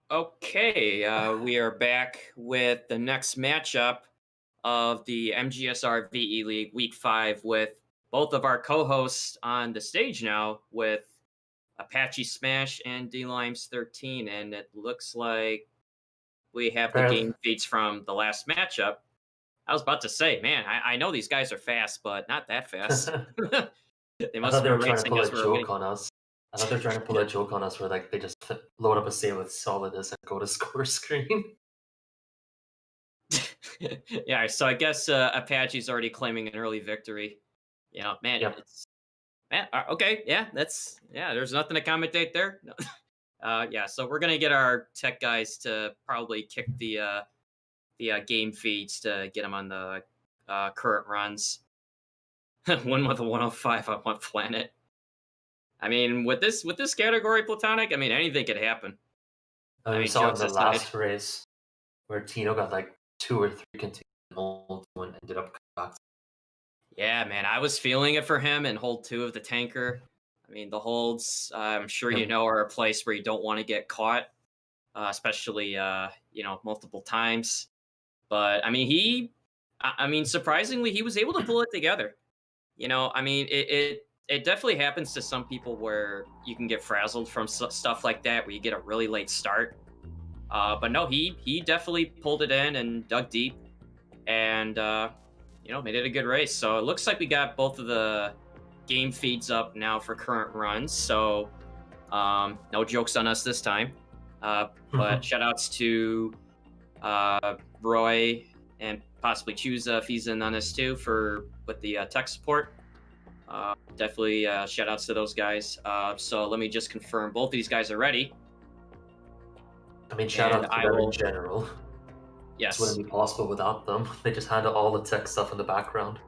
Okay, we are back with the next matchup of the MGSR VE League Week 5 with both of our co-hosts on the stage now with ApacheSmash and dlimes13, and it looks like we have the Apparently, game feeds from the last matchup. I was about to say, man, I know these guys are fast, but not that fast. I They must thought have they been were trying to racing pull as a we were joke waiting. on us. I thought they were trying to pull a joke on us where like they just load up a save with Solidus and go to score screen. Yeah, so I guess Apache's already claiming an early victory. You know, man, Yep. it's man. Okay, yeah, there's nothing to commentate there. No. Yeah, so we're gonna get our tech guys to probably kick the game feeds to get them on the current runs. One with a 105 on one planet. I mean, with this category, platonic. I mean, anything could happen. I We mean, saw it in jokes the aside. last race where Tino got like two or three continued holds and ended up coming back. Yeah, man, I was feeling it for him in hold two of the tanker. I mean, the holds, I'm sure you Yep. know, are a place where you don't want to get caught, especially multiple times. But I mean, I mean, surprisingly, he was able to pull it together. I mean, it definitely happens to some people where you can get frazzled from stuff like that, where you get a really late start. But no, he definitely pulled it in and dug deep, and made it a good race. So it looks like we got both of the game feeds up now for current runs. So no jokes on us this time. But shout outs to Roy and possibly Choose if he's in on this too for with the tech support. Definitely shout outs to those guys. So let me just confirm both of these guys are ready. I mean, shout And out to I them in will, general. This wouldn't yes. be possible without them. They just handle all the tech stuff in the background.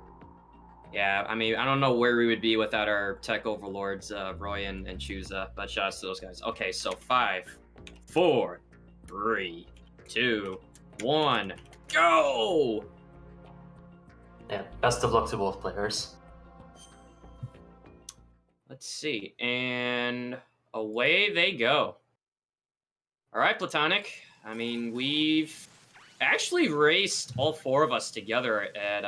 Yeah, I mean, I don't know where we would be without our tech overlords, Roy and Chusa, but shout outs to those guys. Okay, so 5, 4, 3, 2, 1, go! Yeah, best of luck to both players. Let's see, and away they go. All right, Platonic. I mean, we've actually raced all four of us together at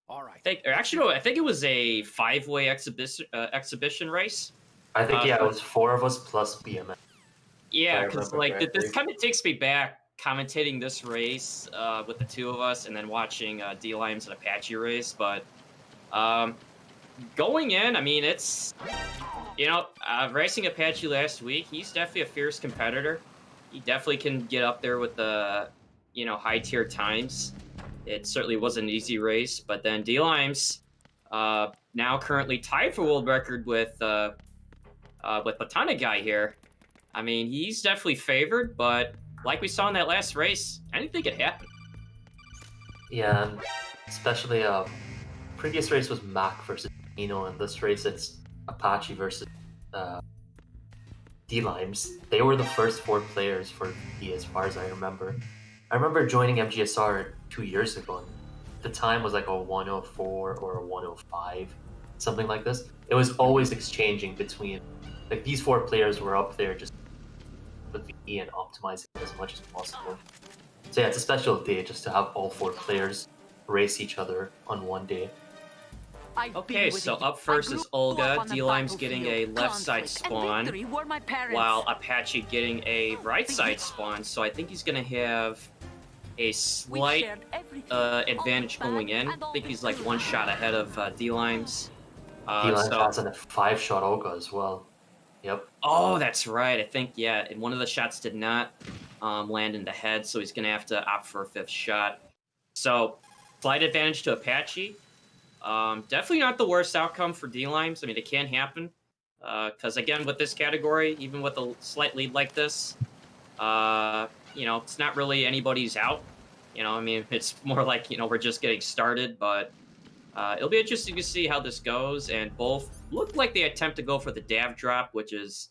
All right. actually, no, I think it was a five-way exhibition race. I think yeah, it So was four of us plus BMS, if I yeah, because remember like this correctly. kind of takes me back commentating this race with the two of us, and then watching D-Limes and Apache race. But um, going in, I mean, it's racing Apache last week. He's definitely a fierce competitor. He definitely can get up there with the high tier times. It certainly was an easy race, but then D-Limes now currently tied for world record with Platonic guy here. I mean, he's definitely favored, but like we saw in that last race, anything could happen. Yeah, and especially previous race was Mac versus Tino, and this race it's Apache versus uh, D-Limes. They were the first four players for V as far as I remember. I remember joining MGSR 2 years ago, and the time was like a 104 or a 105, something like this. It was always exchanging between, like these four players were up there just with VE and optimizing as much as possible. So yeah, it's a special day just to have all four players race each other on one day. Okay, so up first is Olga. D-Lime's getting a left side spawn, while Apache getting a right side spawn. So I think he's going to have a slight advantage going in. I think he's like one shot ahead of D-Limes. D-Limes has a 5-shot Olga as well. Yep. Oh, that's right. I think, yeah, and one of the shots did not land in the head, so he's going to have to opt for a 5th shot. So, slight advantage to Apache. Definitely not the worst outcome for D-Limes. I mean, it can happen. Because, again, with this category, even with a slight lead like this, it's not really anybody's out. I mean, it's more like, we're just getting started, but it'll be interesting to see how this goes. And both look like they attempt to go for the Dav drop, which is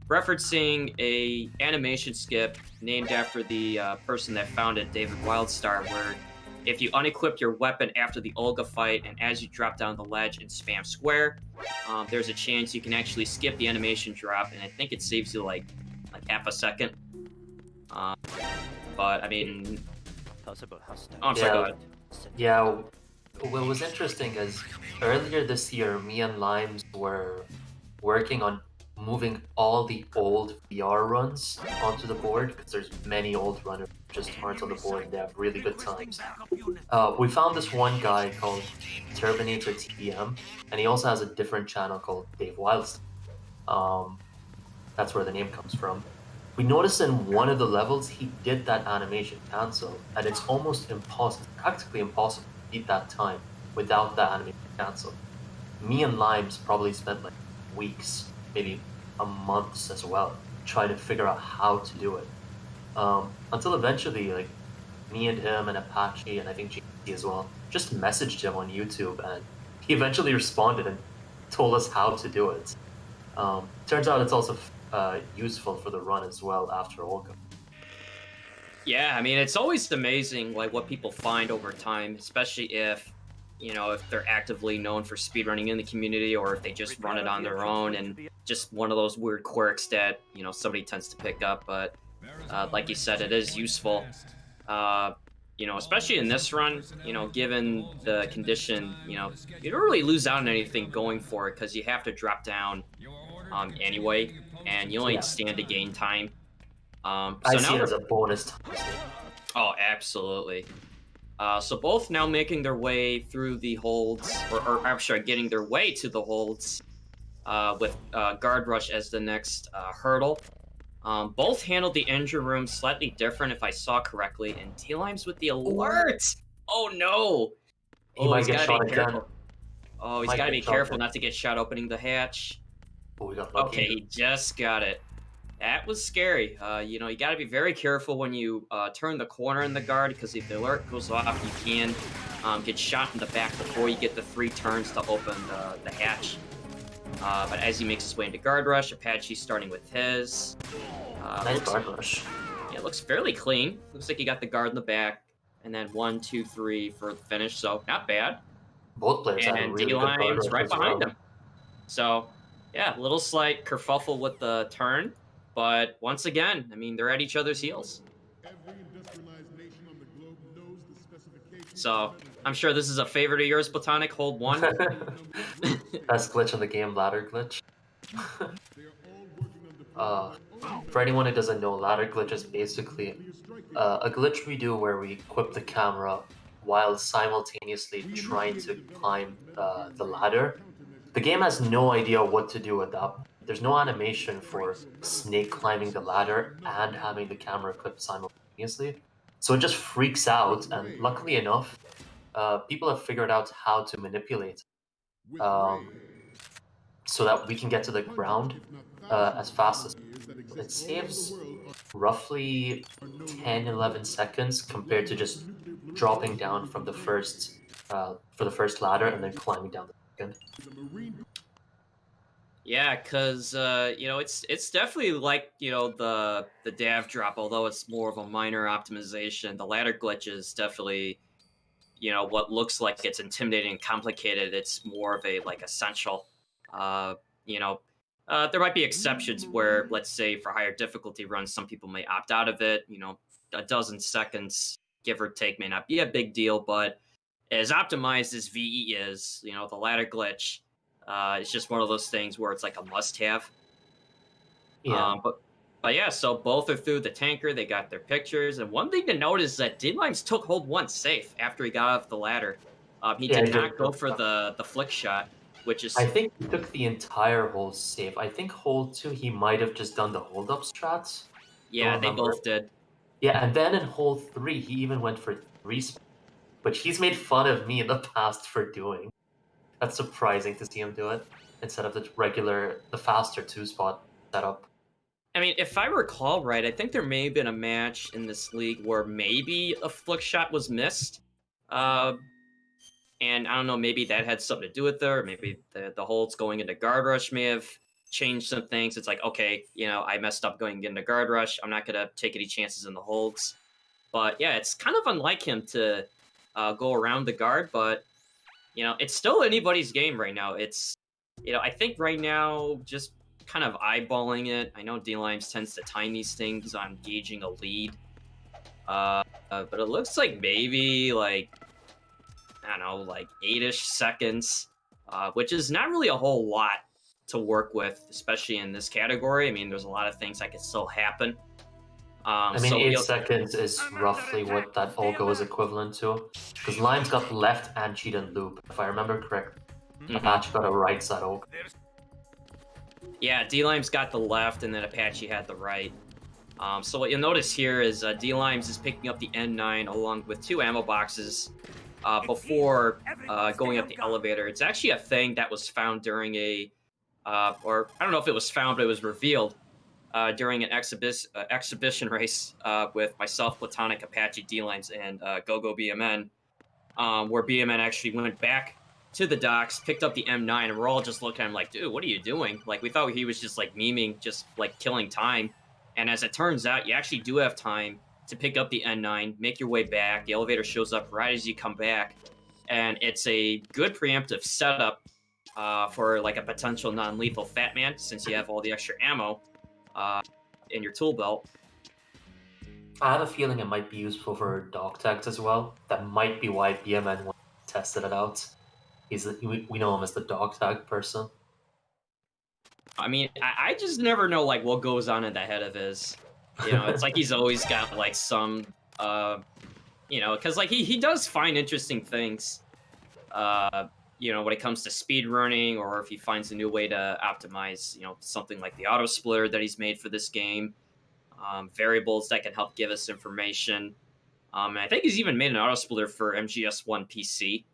referencing a animation skip named after the person that founded David Wildstar, where if you unequip your weapon after the Olga fight and as you drop down the ledge and spam square, there's a chance you can actually skip the animation drop, and I think it saves you like half a second. Um, but I mean, oh, I'm sorry. Yeah. Go ahead. Yeah, what was interesting is earlier this year, me and Limes were working on moving all the old VR runs onto the board because there's many old runners who just aren't on the board. They have really good times. We found this one guy called Terminator TBM, and he also has a different channel called Dave Wilds. That's where the name comes from. We noticed in one of the levels he did that animation cancel, and it's almost impossible, practically impossible to beat that time without that animation cancel. Me and Limes probably spent like weeks, maybe a month as well, trying to figure out how to do it. Until eventually, like me and him and Apache and I think GT as well, just messaged him on YouTube, and he eventually responded and told us how to do it. Turns out it's also useful for the run as well after Olga. Yeah, I mean, it's always amazing like what people find over time, especially if if they're actively known for speedrunning in the community, or if they just run it on their own and just one of those weird quirks that somebody tends to pick up. But like you said, it is useful. Especially in this run, given the condition, you don't really lose out on anything going for it because you have to drop down anyway, and you only stand to gain time. I see it as a bonus time. Oh, absolutely. So both now making their way through the holds, or actually getting their way to the holds, with Guard Rush as the next hurdle. Both handled the engine room slightly different, if I saw correctly, and dlimes with the alert! Oh no! He might He's get gotta shot be again. careful. Oh, he's Might gotta get be shot careful again. not to get shot opening the hatch. Oh, we got lucky. Okay, he just got it. That was scary. You gotta be very careful when you turn the corner in the guard, because if the alert goes off, you can get shot in the back before you get the 3 turns to open the hatch. But as he makes his way into Guard Rush, Apache starting with his. Nice Guard Rush. Yeah, it looks fairly clean. Looks like he got the guard in the back, and then 1, 2, 3 for the finish, so not bad. Both players had a And really good Guard dlimes Rush right as behind well. him. So, yeah, little slight kerfuffle with the turn, but once again, I mean, they're at each other's heels. So, I'm sure this is a favorite of yours, Platonic, hold 1. Best glitch in the game, ladder glitch. For anyone who doesn't know, ladder glitch is basically a glitch we do where we equip the camera while simultaneously trying to climb the ladder. The game has no idea what to do with that. There's no animation for Snake climbing the ladder and having the camera equipped simultaneously. So it just freaks out, and luckily enough, people have figured out how to manipulate so that we can get to the ground as fast as it saves roughly 10-11 seconds compared to just dropping down from the first for the first ladder and then climbing down the second. Yeah, because it's definitely like the dav drop, although it's more of a minor optimization. The ladder glitch is definitely what looks like it's intimidating and complicated. It's more of a like essential. There might be exceptions where, let's say, for higher difficulty runs, some people may opt out of it. A dozen seconds, give or take, may not be a big deal, but as optimized as VE is, the ladder glitch, it's just one of those things where it's like a must-have. Yeah. But yeah, so both are through the tanker. They got their pictures, and one thing to note is that dlimes took hold 1 safe after he got off the ladder. He did not go for the flick shot, which is. I think he took the entire hold safe. I think hold 2 he might have just done the hold up strats. Yeah, they both did. Yeah, and then in hold 3 he even went for 3 spots, which he's made fun of me in the past for doing. That's surprising to see him do it instead of the faster 2-spot setup. I mean, if I recall right, I think there may have been a match in this league where maybe a flick shot was missed. And I don't know, maybe that had something to do with it, or maybe the holds going into Guard Rush may have changed some things. It's like, okay, I messed up going into Guard Rush. I'm not going to take any chances in the holds. But yeah, it's kind of unlike him to go around the guard, but, it's still anybody's game right now. It's, I think right now, just kind of eyeballing it. I know D-Limes tends to time these things on gauging a lead. But it looks like maybe like, I don't know, like 8-ish seconds, which is not really a whole lot to work with, especially in this category. I mean, there's a lot of things that could still happen. I mean, 8 seconds is roughly what that Olgo is equivalent to. Because Limes got left and cheat and loop, if I remember correctly. Apache got a right side Olgo. Yeah, D-Limes got the left, and then Apache had the right. So what you'll notice here is D-Limes is picking up the N9 along with 2 ammo boxes before going up the elevator. It's actually a thing that was found during a, or I don't know if it was found, but it was revealed during an exhibition race with myself, Platonic, Apache, D-Limes, and GoGo BMN, where BMN actually went back to the docks, picked up the M9, and we're all just looking at him like, dude, what are you doing? Like, we thought he was just like memeing, just like killing time. And as it turns out, you actually do have time to pick up the N9, make your way back. The elevator shows up right as you come back. And it's a good preemptive setup for like a potential non-lethal Fat Man, since you have all the extra ammo in your tool belt. I have a feeling it might be useful for dog tags as well. That might be why BMN tested it out. We know him as the dog tag person. I mean, I just never know like what goes on in the head of his. You know, it's like he's always got like some, you know, because like he does find interesting things. You know, when it comes to speed running, or if he finds a new way to optimize, you know, something like the auto splitter that he's made for this game, variables that can help give us information. And I think he's even made an auto splitter for MGS1 PC.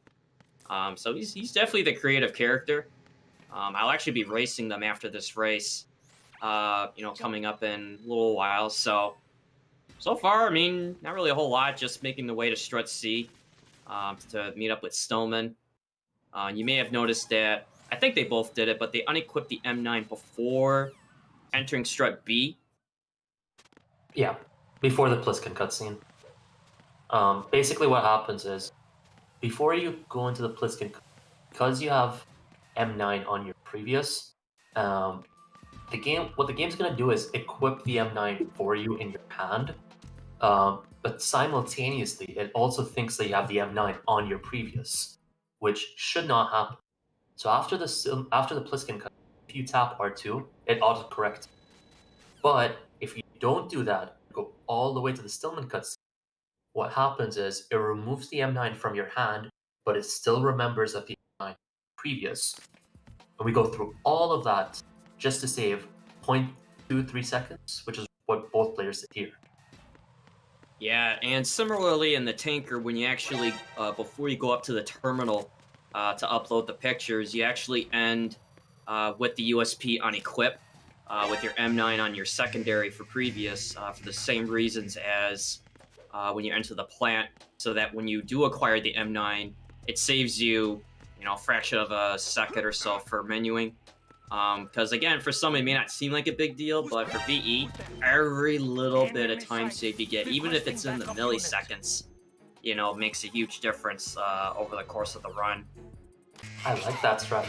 So he's definitely the creative character. I'll actually be racing them after this race, you know, coming up in a little while. So far, I mean, not really a whole lot, just making the way to Strut C to meet up with Stillman. You may have noticed that, I think they both did it, but they unequipped the M9 before entering Strut B. Yeah, before the Pliskin cutscene. Basically what happens is, before you go into the Pliskin, because you have M9 on your previous, what the game's going to do is equip the M9 for you in your hand, but simultaneously it also thinks that you have the M9 on your previous, which should not happen. So after the Pliskin cut, if you tap R2, it autocorrects. But if you don't do that, go all the way to the Stillman cutscene, what happens is it removes the M9 from your hand, but it still remembers that the M9 previous. And we go through all of that just to save 0.23 seconds, which is what both players did here. Yeah, and similarly in the tanker, when you actually, before you go up to the terminal to upload the pictures, you actually end with the USP on equip, with your M9 on your secondary for previous, for the same reasons as when you enter the plant, so that when you do acquire the M9, it saves you, you know, a fraction of a second or so for menuing. Because again, for some it may not seem like a big deal, but for VE, every little bit of time save you get, even if it's in the milliseconds, you know, makes a huge difference over the course of the run. I like that strat.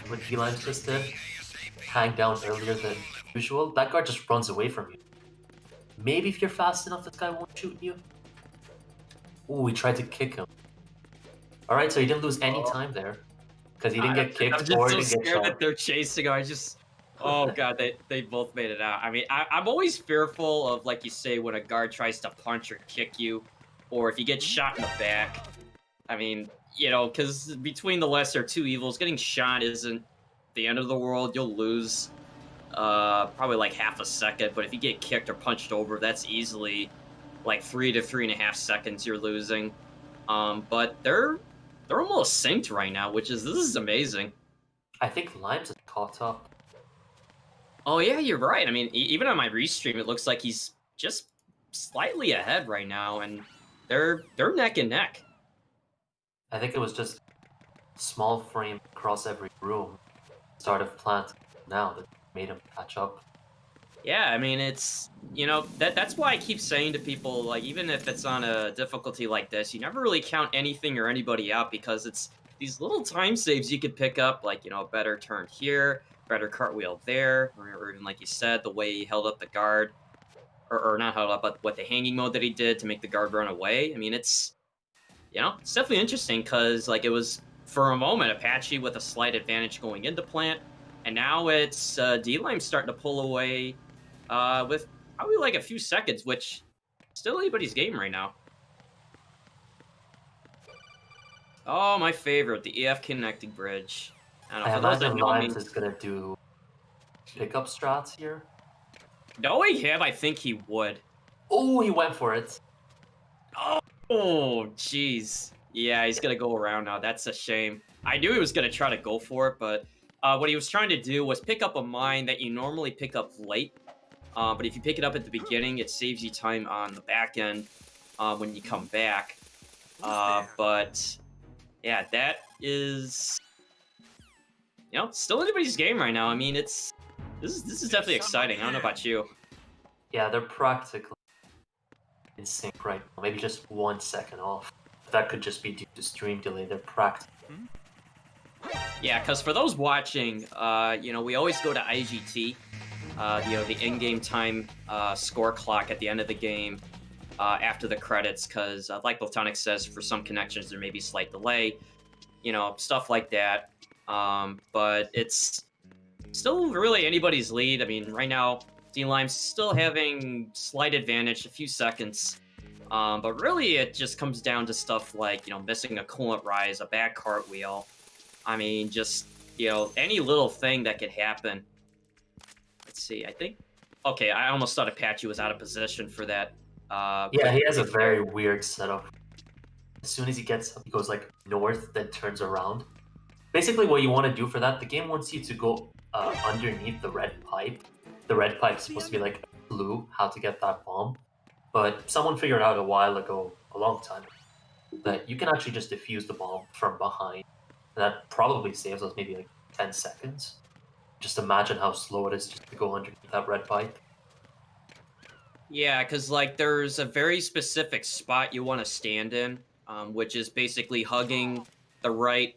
What D-Limes just did, hang down earlier than usual, that guard just runs away from you. Maybe if you're fast enough, this guy won't shoot you. Ooh, he tried to kick him. Alright, so he didn't lose any time there. Because he didn't get kicked I'm just or so didn't get scared shot. that they're chasing him. Oh god, they both made it out. I mean, I'm always fearful of, like you say, when a guard tries to punch or kick you, or if you get shot in the back. I mean, you know, because between the lesser two evils, getting shot isn't the end of the world. You'll lose probably like half a second, but if you get kicked or punched over, that's easily like 3 to 3.5 seconds you're losing. But they're almost synced right now, this is amazing. I think Limes is caught up. Oh yeah, you're right. I mean, even on my restream, it looks like he's just slightly ahead right now, and they're neck and neck. I think it was just small frame across every room. Start of plant now that made him catch up. Yeah, I mean, it's, you know, that's why I keep saying to people, like, even if it's on a difficulty like this, you never really count anything or anybody out, because it's these little time saves you could pick up, like, you know, a better turn here, spreader cartwheel there, or even like you said, the way he held up the guard, or not held up, but what the hanging mode that he did to make the guard run away. I mean, it's it's definitely interesting because like it was for a moment Apache with a slight advantage going into plant, and now it's D-Lime starting to pull away with probably like a few seconds, which still anybody's game right now. Oh, my favorite, the EF connecting bridge. I don't know, I for those that imagine know me, Limes is gonna do pickup strats here. knowing him, I think he would. Oh, he went for it. Oh, jeez. Yeah, he's gonna go around now. That's a shame. I knew he was gonna try to go for it, but what he was trying to do was pick up a mine that you normally pick up late. But if you pick it up at the beginning, it saves you time on the back end when you come back. But yeah, that is still anybody's game right now. I mean, this is definitely exciting. I don't know about you. Yeah, they're practically in sync right now. Maybe just 1 second off. That could just be due to stream delay. They're practically. Yeah, because for those watching, we always go to IGT, the in-game time score clock at the end of the game after the credits, because like Platonic says, for some connections there may be slight delay, stuff like that. But it's still really anybody's lead. I mean, right now, D-Lime's still having slight advantage, a few seconds. But really, it just comes down to stuff like, missing a coolant rise, a bad cartwheel. I mean, just, any little thing that could happen. Let's see, I think... Okay, I almost thought Apache was out of position for that. Yeah, he has a very weird setup. As soon as he gets up, he goes like north, then turns around. Basically, what you want to do for that, the game wants you to go underneath the red pipe. The red pipe's supposed to be like a clue how to get that bomb. But someone figured out a while ago, a long time, that you can actually just defuse the bomb from behind. And that probably saves us maybe like 10 seconds. Just imagine how slow it is just to go underneath that red pipe. Yeah, because like there's a very specific spot you want to stand in, which is basically hugging the right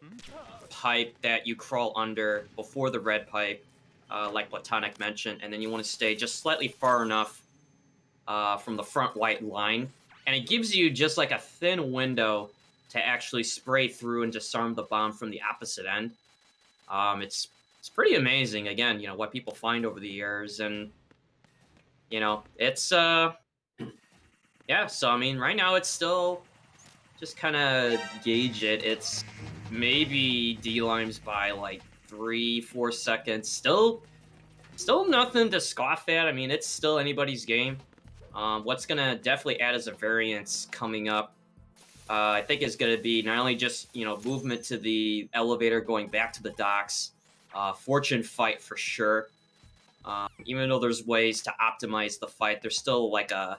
pipe that you crawl under before the red pipe, like Platonic mentioned, and then you want to stay just slightly far enough from the front white line, and it gives you just like a thin window to actually spray through and disarm the bomb from the opposite end. It's pretty amazing, again, what people find over the years, and it's yeah. So I mean, right now it's still just kind of gauge it. It's maybe D-Limes by like 3-4 seconds. Still nothing to scoff at. I mean, it's still anybody's game. What's gonna definitely add as a variance coming up, I think, is gonna be not only just movement to the elevator going back to the docks, fortune fight for sure. Even though there's ways to optimize the fight, there's still like a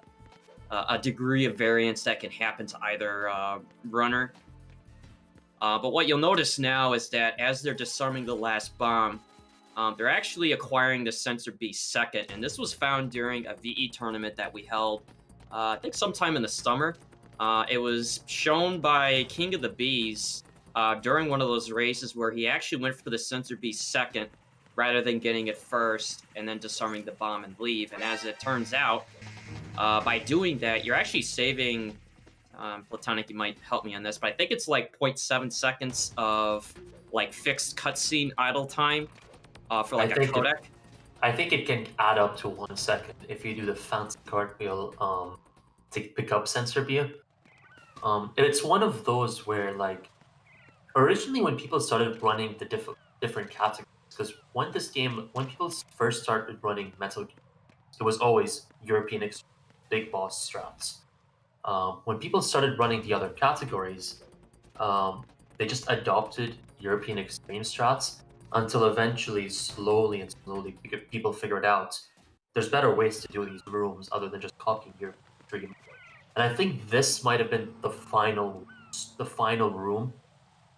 degree of variance that can happen to either runner. But what you'll notice now is that as they're disarming the last bomb, they're actually acquiring the Sensor B second, and this was found during a VE tournament that we held, I think sometime in the summer. It was shown by King of the Bees during one of those races where he actually went for the Sensor B second rather than getting it first and then disarming the bomb and leave. And as it turns out, by doing that, you're actually saving... Platonic, you might help me on this, but I think it's like 0.7 seconds of like fixed cutscene idle time for like a codec. I think it can add up to 1 second if you do the fancy cartwheel to pick up Sensor B. It's one of those where like originally when people started running the different categories, because when people first started running Metal Gear, it was always European Big Boss strats. When people started running the other categories, they just adopted European Extreme strats until eventually, slowly, people figured out there's better ways to do these rooms other than just copying European Extreme. And I think this might have been the final room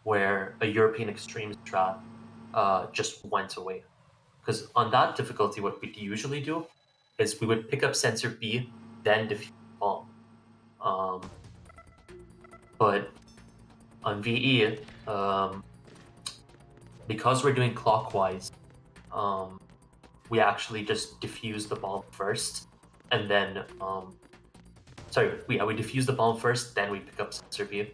where a European Extreme strat just went away. Because on that difficulty, what we'd usually do is we would pick up Sensor B, then defuse the bomb. But on VE, because we're doing clockwise, we actually just defuse the bomb first, and then we defuse the bomb first, then we pick up sensor view,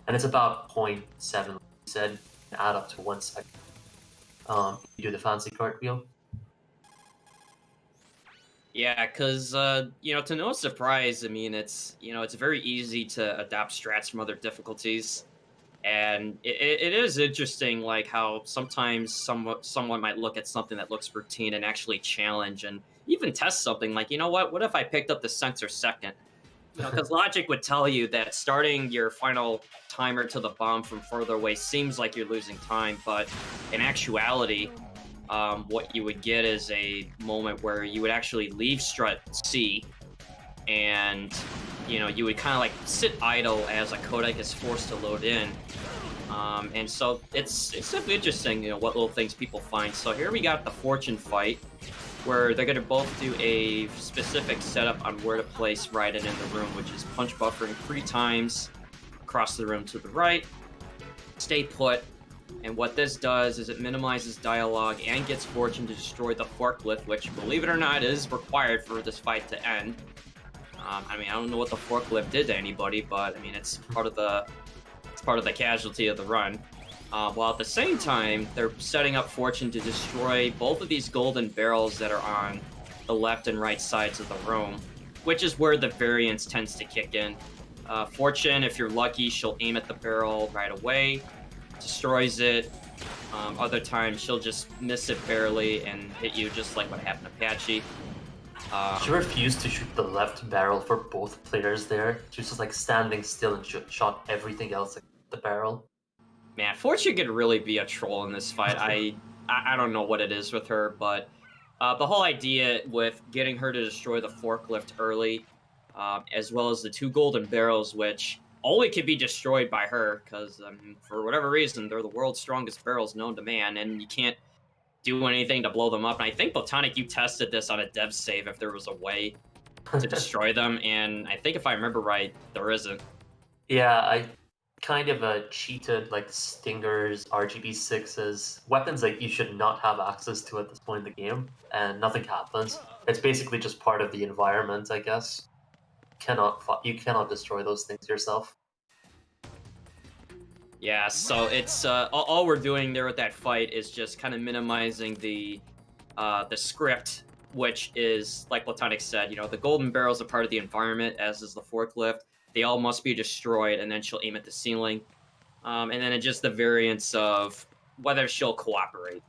and it's about 0.7, like you said, and add up to 1 second. You do the fancy cartwheel. Yeah, because, to no surprise, I mean, it's very easy to adopt strats from other difficulties. And it is interesting, like, how sometimes someone might look at something that looks routine and actually challenge and even test something like, you know what if I picked up the sensor second? Because logic would tell you that starting your final timer to the bomb from further away seems like you're losing time, but in actuality, what you would get is a moment where you would actually leave strut C, and you would kind of like sit idle as a codec is forced to load in. And so it's definitely interesting, what little things people find. So here we got the fortune fight, where they're going to both do a specific setup on where to place Raiden in the room, which is punch buffering 3 times across the room to the right, stay put, and what this does is it minimizes dialogue and gets Fortune to destroy the forklift, which, believe it or not, is required for this fight to end. I don't know what the forklift did to anybody, but I mean, it's part of the casualty of the run. While at the same time, they're setting up Fortune to destroy both of these golden barrels that are on the left and right sides of the room, which is where the variance tends to kick in. Fortune, if you're lucky, she'll aim at the barrel right away, destroys it. Other times, she'll just miss it barely and hit you, just like what happened to Apache. She refused to shoot the left barrel for both players there. She was just like standing still and shot everything else at the barrel. Man, Fortune could really be a troll in this fight. I don't know what it is with her, but the whole idea with getting her to destroy the forklift early, as well as the 2 golden barrels, which only can be destroyed by her, because for whatever reason, they're the world's strongest barrels known to man, and you can't do anything to blow them up. And I think, Botanic, you tested this on a dev save if there was a way to destroy them, and I think if I remember right, there isn't. Yeah, I kind of cheated like Stingers, RGB6s, weapons like you should not have access to at this point in the game, and nothing happens. It's basically just part of the environment, I guess. You cannot destroy those things yourself. Yeah, so it's all we're doing there with that fight is just kind of minimizing the script, which is, like Platonic said, the golden barrels are part of the environment, as is the forklift. They all must be destroyed, and then she'll aim at the ceiling. And then it's just the variance of whether she'll cooperate.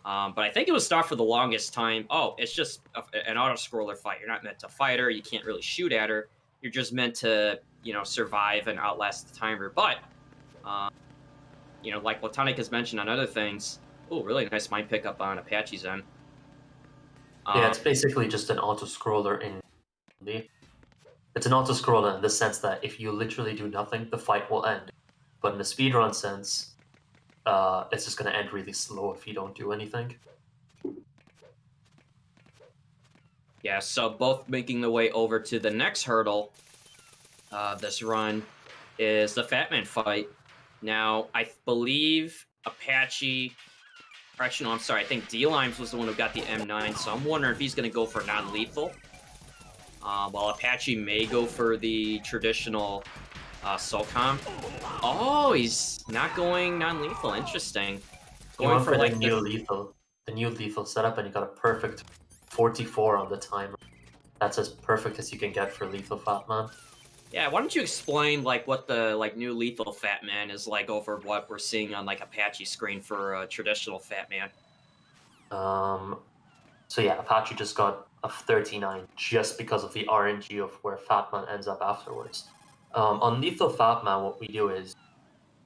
But I think it was Star for the longest time. Oh, it's just an auto-scroller fight. You're not meant to fight her. You can't really shoot at her. You're just meant to, survive and outlast the timer. But, like Platonic has mentioned on other things, oh, really nice mind pickup on Apache's end. Yeah, it's basically just an auto-scroller in the... It's an auto-scroller in the sense that if you literally do nothing, the fight will end. But in a speedrun sense, it's just going to end really slow if you don't do anything. Yeah, so both making the way over to the next hurdle this run is the Fat Man fight. Now, I believe Apache... Actually, no, I'm sorry. I think dlimes was the one who got the M9, so I'm wondering if he's going to go for non-lethal. While Apache may go for the traditional SOCOM. Oh, he's not going non-lethal. Interesting. Going for like the new lethal setup, and you got a perfect 44 on the timer. That's as perfect as you can get for lethal Fat Man. Yeah, why don't you explain what the new lethal Fat Man is like over what we're seeing on Apache screen for a traditional Fat Man? So yeah, Apache just got a 39 just because of the RNG of where Fat Man ends up afterwards. On lethal Fat Man, what we do is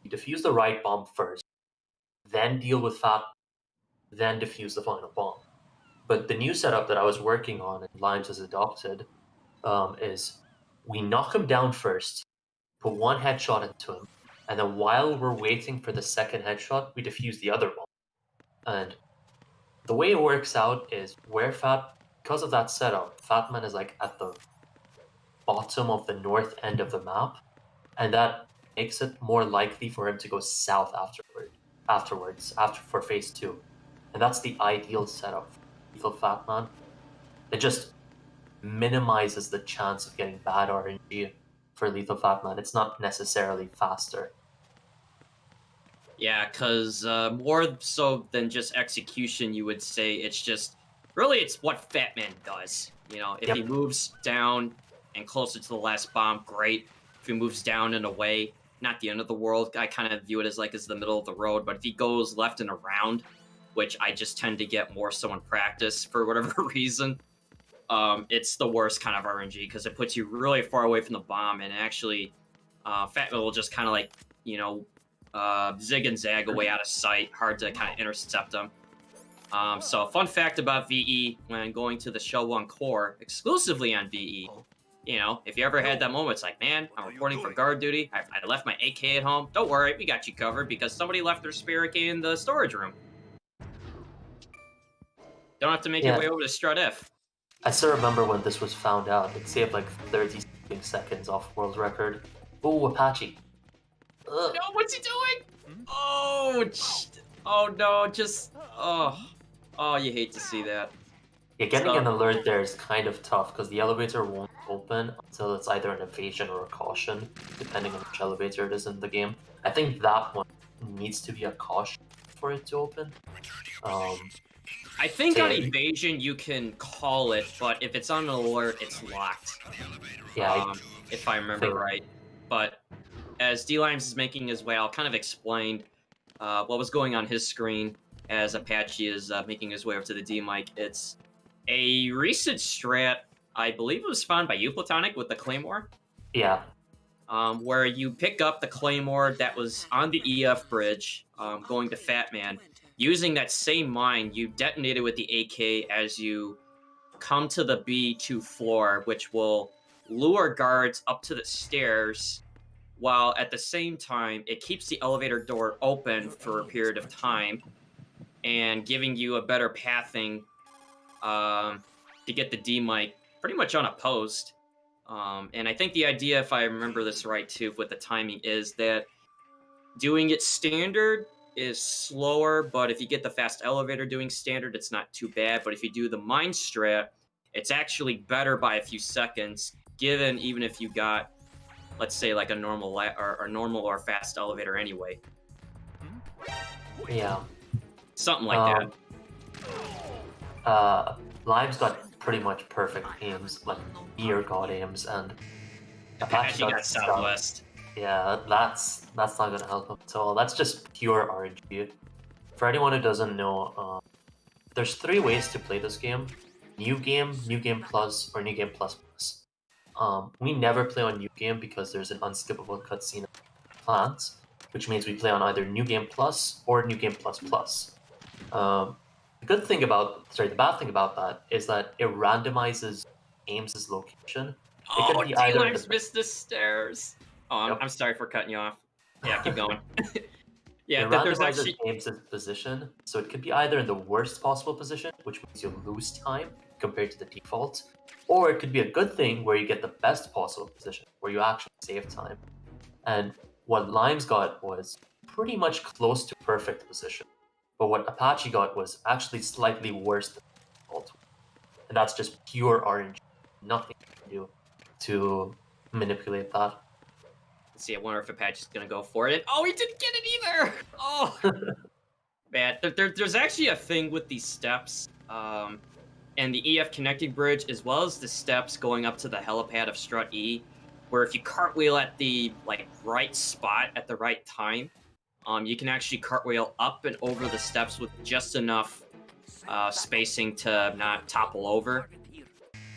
we defuse the right bomb first, then deal with Fat, then defuse the final bomb. But the new setup that I was working on and Limes has adopted is we knock him down first, put 1 headshot into him, and then while we're waiting for the second headshot, we defuse the other bomb. And the way it works out is because of that setup, Fat Man is at the bottom of the north end of the map, and that makes it more likely for him to go south for phase 2. and that's the ideal setup for Lethal Fat Man. It just minimizes the chance of getting bad RNG for Lethal Fat Man. It's not necessarily faster. Yeah, because more so than just execution, you would say it's just really it's what Fat Man does. You know, if he moves down and closer to the last bomb, great. If he moves down and away, not the end of the world. I kind of view it as like as the middle of the road. But if he goes left and around, which I just tend to get more so in practice for whatever reason, it's the worst kind of RNG because it puts you really far away from the bomb, and actually, Fat Man will just kind of like zig and zag away out of sight, hard to kind of intercept them. So fun fact about VE, when going to the Shell 1 core, exclusively on VE, you know, if you ever had that moment, it's like, man, I'm reporting for guard duty, I left my AK at home, don't worry, we got you covered because somebody left their spare AK in the storage room. Don't have to make your way over to Strut F. I still remember when this was found out, it saved like 30 seconds off world record. Ooh, Apache. No, what's he doing? Oh, no, just, oh, you hate to see that. Yeah, getting an alert there is kind of tough because the elevator won't open until it's either an evasion or a caution, depending on which elevator it is in the game. I think that one needs to be a caution for it to open. I think on evasion you can call it, but if it's on an alert, it's locked. Yeah, if I remember right. But as dlimes is making his way, I'll kind of explain what was going on his screen as Apache is making his way over to the D mic. It's a recent strat, I believe it was found by you, Platonic, with the Claymore. Yeah. Where you pick up the Claymore that was on the EF bridge, going to Fat Man. Using that same mine, you detonate it with the AK as you come to the B2 floor, which will lure guards up to the stairs, while at the same time, it keeps the elevator door open for a period of time and giving you a better pathing to get the D mic pretty much unopposed. And I think the idea, if I remember this right too, with the timing, is that doing it standard is slower, but if you get the fast elevator doing standard, it's not too bad. But if you do the mine strat, it's actually better by a few seconds, given even if you got, let's say, like a normal or fast elevator anyway. Yeah. Something like that. Lime's got pretty much perfect aims, like near god aims, and Apache got Southwest. Yeah, that's not gonna help him at all. That's just pure RNG. For anyone who doesn't know, there's 3 ways to play this game: New Game Plus, or New Game Plus Plus. We never play on New Game because there's an unskippable cutscene plans, which means we play on either New Game Plus or New Game Plus Plus. The bad thing about that is that it randomizes Ames' location. It could be either missed the stairs. Oh, I'm sorry for cutting you off. Yeah, keep going. Yeah, there's actually Ames' position, so it could be either in the worst possible position, which means you lose time compared to the default, or it could be a good thing where you get the best possible position, where you actually save time. And what Limes got was pretty much close to perfect position, but what Apache got was actually slightly worse than the default. And that's just pure RNG. Nothing you can do to manipulate that. Let's see, I wonder if Apache's gonna go for it. Oh, he didn't get it either! Oh! Man, there's actually a thing with these steps, and the EF connecting bridge, as well as the steps going up to the helipad of Strut E, where if you cartwheel at the right spot at the right time, you can actually cartwheel up and over the steps with just enough spacing to not topple over.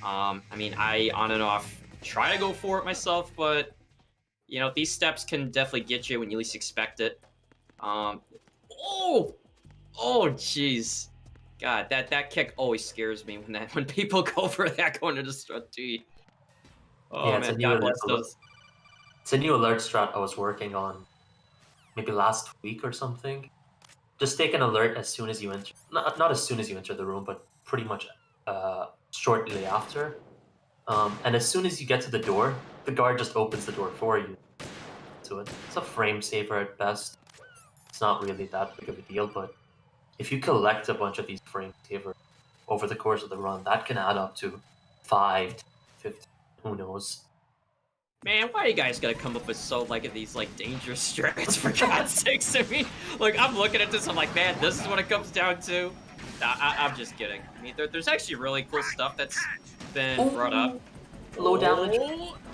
I mean, I on and off try to go for it myself, but you know, these steps can definitely get you when you least expect it. Oh, jeez, God, that kick always scares me when people go for that going into Strut T. Oh yeah, man, God bless those. It's a new alert strat I was working on, maybe last week or something. Just take an alert as soon as you enter, not as soon as you enter the room, but pretty much shortly after. And as soon as you get to the door, the guard just opens the door for you. To it. It's a frame saver at best. It's not really that big of a deal, but if you collect a bunch of these frame savers over the course of the run, that can add up to 5, 15, who knows. Man, why you guys gotta come up with these dangerous strats for God's sakes? I mean, like I'm looking at this, I'm like, man, this is what it comes down to. I'm just kidding. I mean, there's actually really cool stuff that's been brought up. Low damage.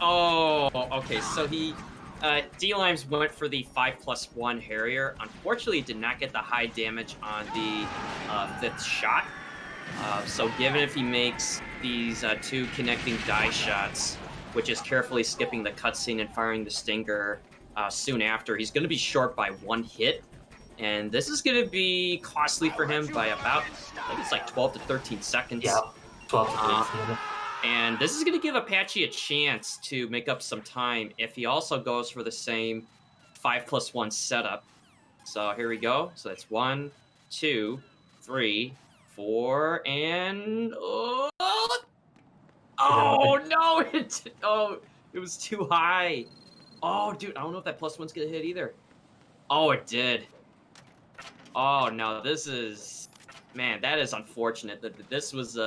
Oh, okay. So D-Limes went for the 5+1 Harrier. Unfortunately, did not get the high damage on the 5th shot. So given if he makes these 2 connecting die shots, which is carefully skipping the cutscene and firing the stinger soon after, he's going to be short by 1 hit. And this is going to be costly for him by about, I think it's like 12 to 13 seconds. Yeah, 12 to 13. And this is going to give Apache a chance to make up some time if he also goes for the same 5+1 setup. So here we go. So that's 1, 2, 3, 4, and... Oh, no! It was too high. Oh, dude, I don't know if that +1's going to hit either. Oh, it did. Oh, no, this is... Man, that is unfortunate. This was...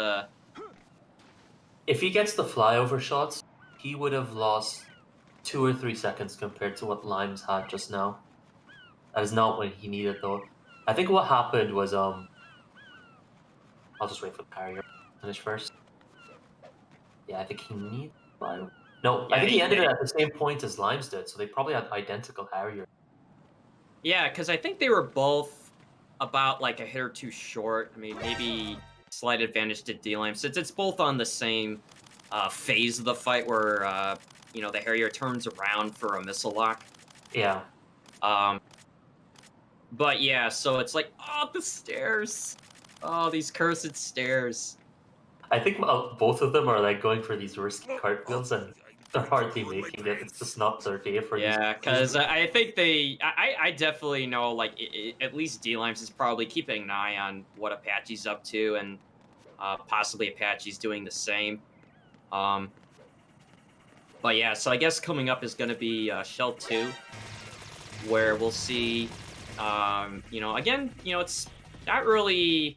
If he gets the flyover shots, he would have lost 2 or 3 seconds compared to what Limes had just now. That is not what he needed, though. I think what happened was, I'll just wait for the Harrier to finish first. Yeah, I think he needs flyover. No, yeah, I think he ended it at the same point as Limes did, so they probably had identical Harrier. Yeah, because I think they were both about like a hit or 2 short. I mean, maybe slight advantage to D-Lime, since it's both on the same phase of the fight where, you know, the Harrier turns around for a missile lock. Yeah. But yeah, so it's like, oh, the stairs. Oh, these cursed stairs. I think both of them are like going for these risky cartwheels, and they're hardly making it. It's just not their day for these. Yeah, because I think I definitely know, like, at least D-Limes is probably keeping an eye on what Apache's up to, and possibly Apache's doing the same. But yeah, so I guess coming up is going to be Shell 2, where we'll see, you know, again, you know, it's not really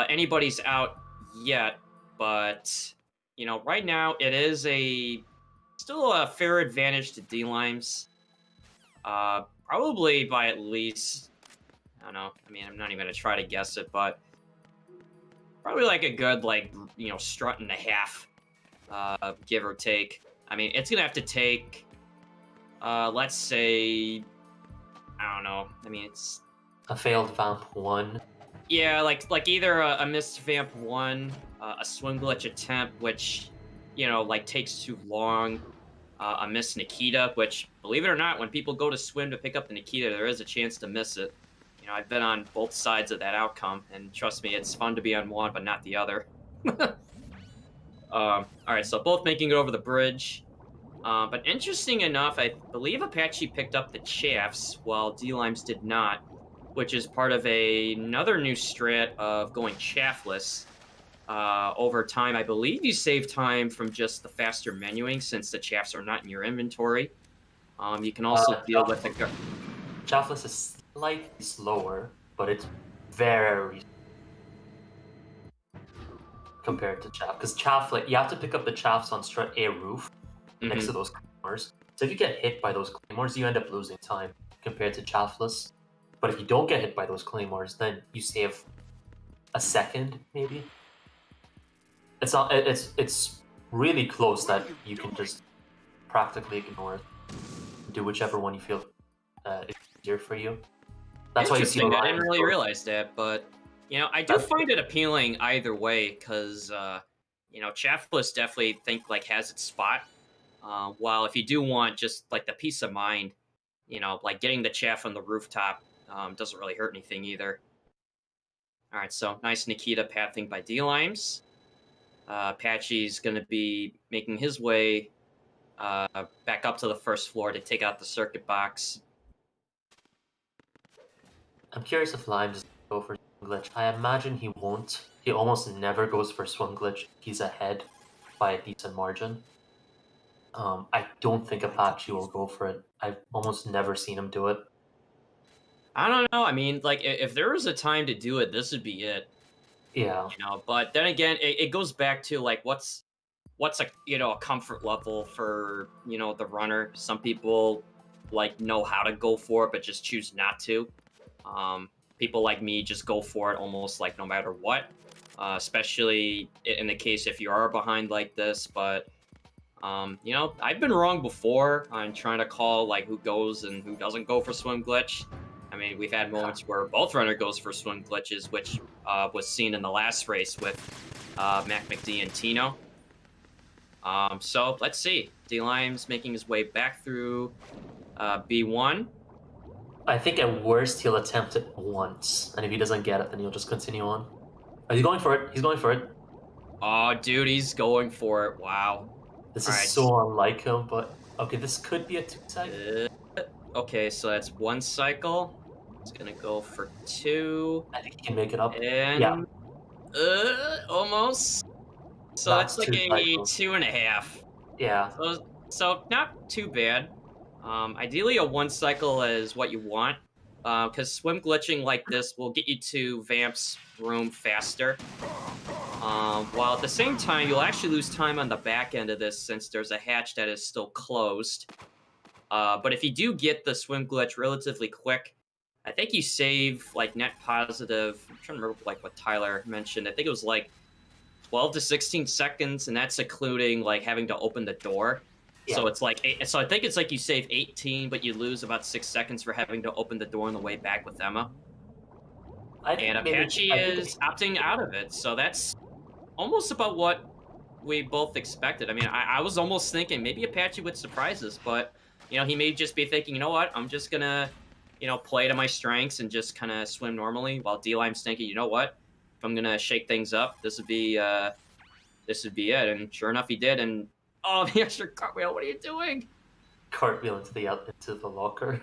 anybody's out yet, but, you know, right now it is still a fair advantage to D-Limes. Probably by at least, I don't know, I mean, I'm not even going to try to guess it, but probably like a good, like, you know, strut and a half, give or take. I mean, it's going to have to take, let's say, I don't know, I mean, it's... A failed Vamp 1. Yeah, like either a missed Vamp 1, a swim glitch attempt, which, you know, like, takes too long, a missed Nikita, which, believe it or not, when people go to swim to pick up the Nikita, there is a chance to miss it. You know, I've been on both sides of that outcome, and trust me, it's fun to be on one, but not the other. Alright, so both making it over the bridge. But interesting enough, I believe Apache picked up the chaffs, while D-Limes did not, which is part of another new strat of going chaffless. Over time, I believe you save time from just the faster menuing, since the chaffs are not in your inventory. You can also deal with the... Chaffless is slightly slower, but it's very compared to chaff. Because chaff, like, you have to pick up the chaffs on strut A roof next to those claymores. So if you get hit by those claymores, you end up losing time compared to chaffless. But if you don't get hit by those claymores, then you save a second, maybe. It's not. It's really close that you can just practically ignore it. Do whichever one you feel is easier for you. That's why you see. I didn't really realize that, but you know, I do find it appealing either way, because you know, chaffless definitely has its spot. While if you do want just like the peace of mind, you know, like getting the chaff on the rooftop doesn't really hurt anything either. All right, so nice Nikita pathing by D-Limes. Apache's going to be making his way back up to the first floor to take out the circuit box. I'm curious if Limes will go for swim glitch. I imagine he won't. He almost never goes for swim glitch. He's ahead by a decent margin. I don't think Apache will go for it. I've almost never seen him do it. I don't know. I mean, like, if there was a time to do it, this would be it. Yeah. You know, but then again, it goes back to like what's a a comfort level for the runner. Some people like know how to go for it, but just choose not to. People like me just go for it almost like no matter what. Especially in the case if you are behind like this, but I've been wrong before on trying to call like who goes and who doesn't go for swim glitch. I mean, we've had moments where both runner goes for swim glitches, which was seen in the last race with Mac McD and Tino. So let's see. dlimes making his way back through B1. I think at worst he'll attempt it once, and if he doesn't get it, then he'll just continue on. Oh, he's going for it. He's going for it. Oh, dude, he's going for it. Wow. This All is right. so unlike him, but okay, this could be a 2-tag. Okay, so that's one cycle. It's gonna go for 2. I think he can make it up. And Yeah. Almost. So That's that's like 2 a cycles. 2.5. Yeah. So not too bad. Ideally, a 1 cycle is what you want, because swim glitching like this will get you to Vamp's room faster. While at the same time, you'll actually lose time on the back end of this since there's a hatch that is still closed. But if you do get the swim glitch relatively quick, I think you save like net positive. I'm trying to remember like what Tyler mentioned. I think it was like 12 to 16 seconds, and that's including like having to open the door. Yeah. So it's like so I think it's like you save 18, but you lose about 6 seconds for having to open the door on the way back with Emma. And Apache is opting out of it, so that's almost about what we both expected. I mean, I was almost thinking maybe Apache would surprise us, but he may just be thinking, you know what, I'm just gonna play to my strengths and just kind of swim normally, while dlimes thinking, you know what, if I'm gonna shake things up, this would be it. And sure enough, he did. And oh, the extra cartwheel! What are you doing? Cartwheel into the locker.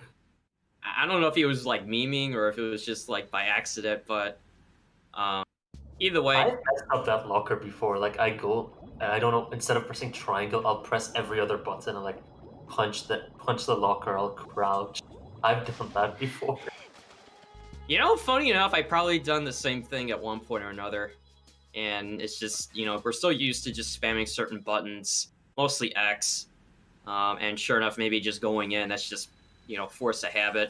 I don't know if he was like memeing or if it was just like by accident, but either way. I've messed up that locker before. Like I go, and I don't know. Instead of pressing triangle, I'll press every other button and like punch the locker. I'll crouch. I've done that before. Funny enough, I probably done the same thing at one point or another. And it's just, we're so used to just spamming certain buttons, mostly X. And sure enough, maybe just going in, that's just, force a habit.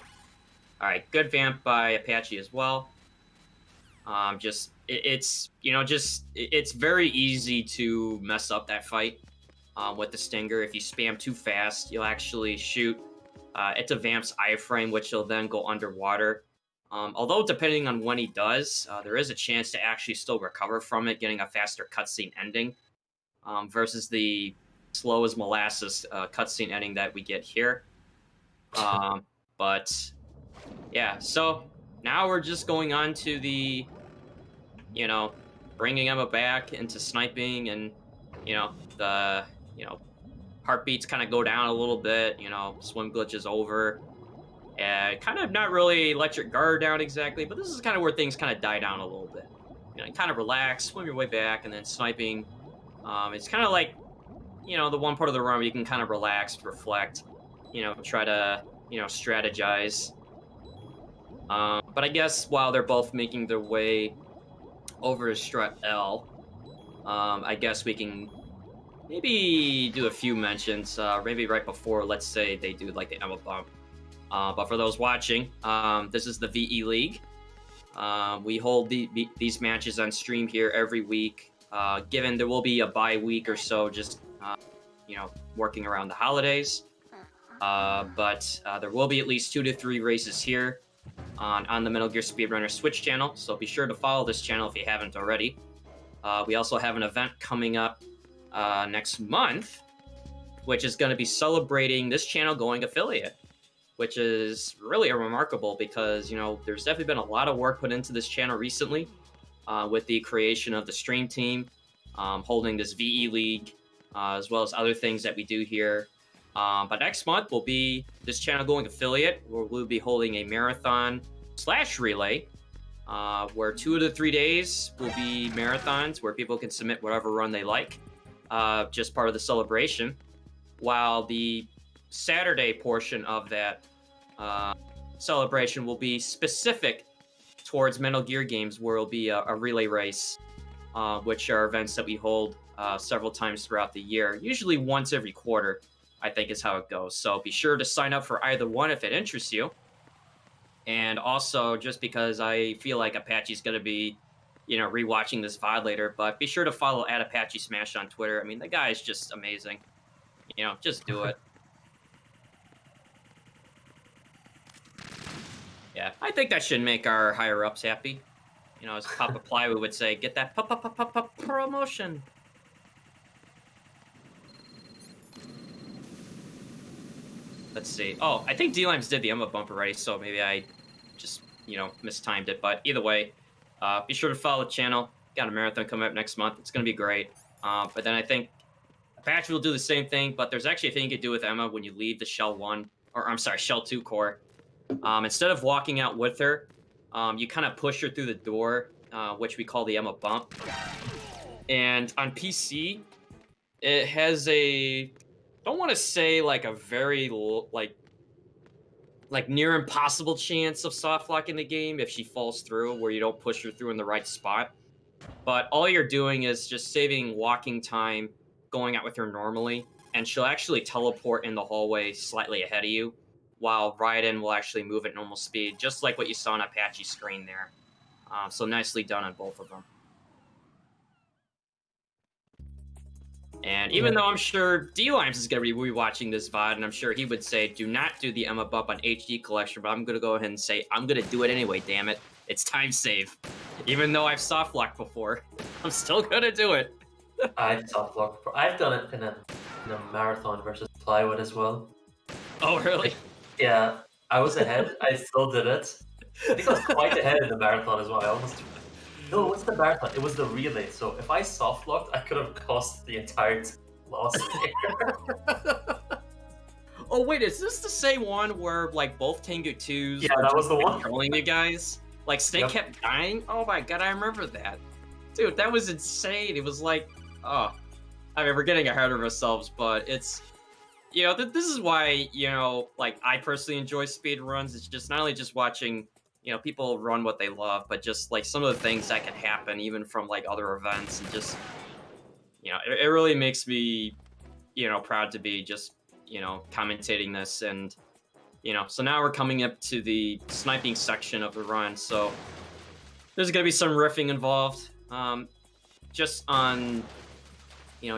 All right, good vamp by Apache as well. It's very easy to mess up that fight with the Stinger. If you spam too fast, you'll actually shoot it's a Vamp's iframe, which will then go underwater. Although, depending on when he does, there is a chance to actually still recover from it, getting a faster cutscene ending versus the slow as molasses cutscene ending that we get here. But, yeah, so now we're just going on to the, bringing Emma back into sniping, and, the, heartbeats kind of go down a little bit, swim glitch is over. Kind of not really let your guard down exactly, but this is kind of where things kind of die down a little bit. Kind of relax, swim your way back, and then sniping. It's kind of like, the one part of the run where you can kind of relax, reflect, try to, strategize. But I guess while they're both making their way over to Strut L, I guess we can maybe do a few mentions, maybe right before, let's say, they do like the Emma bump. But for those watching, this is the VE League. We hold these matches on stream here every week. Given there will be a bye week or so, just working around the holidays. But there will be at least 2 to 3 races here on the Metal Gear Speedrunner Switch channel. So be sure to follow this channel if you haven't already. We also have an event coming up next month, which is going to be celebrating this channel going affiliate, which is really remarkable because, there's definitely been a lot of work put into this channel recently with the creation of the stream team, holding this VE League, as well as other things that we do here. But next month will be this channel going affiliate, where we'll be holding a marathon/relay, where 2 of the 3 days will be marathons, where people can submit whatever run they like, just part of the celebration, while the Saturday portion of that celebration will be specific towards Metal Gear games, where it'll be a relay race, which are events that we hold several times throughout the year, usually once every quarter, I think is how it goes. So be sure to sign up for either one if it interests you. And also, just because I feel like Apache's going to be, rewatching this VOD later, but be sure to follow @ApacheSmash on Twitter. I mean, the guy is just amazing. Just do it. Yeah, I think that should make our higher-ups happy. As Papa Plywood would say, get that promotion. Let's see. Oh, I think D-Limes did the Emma bump already, so maybe I just, mistimed it. But either way, be sure to follow the channel. Got a marathon coming up next month. It's going to be great. But then I think Apache will do the same thing, but there's actually a thing you can do with Emma when you leave the Shell 2 core. Instead of walking out with her, you kind of push her through the door, which we call the Emma bump. And on PC, it has I don't want to say like a very like near impossible chance of soft locking the game if she falls through, where you don't push her through in the right spot. But all you're doing is just saving walking time, going out with her normally, and she'll actually teleport in the hallway slightly ahead of you, while Raiden will actually move at normal speed, just like what you saw on Apache's screen there. So nicely done on both of them. And even though I'm sure D-Limes is going to be rewatching this VOD, and I'm sure he would say, do not do the Emma bump on HD collection, but I'm going to go ahead and say, I'm going to do it anyway, damn it. It's time save. Even though I've soft locked before, I'm still going to do it. I've soft locked before. I've done it in a marathon versus Plywood as well. Oh, really? Yeah, I was ahead. I still did it. I think I was quite ahead in the marathon as well. No, what's the marathon? It was the relay. So if I soft locked, I could have cost the entire loss. Oh wait, is this the same one where like both Tengu 2s were that was the one controlling you guys? Like Snake kept dying? Oh my god, I remember that. Dude, that was insane. It was like, I mean, we're getting ahead of ourselves, but it's, this is why, like I personally enjoy speed runs. It's just not only just watching, people run what they love, but just like some of the things that can happen even from like other events, and just, it really makes me, proud to be just, commentating this. And, so now we're coming up to the sniping section of the run. So there's going to be some riffing involved, just on,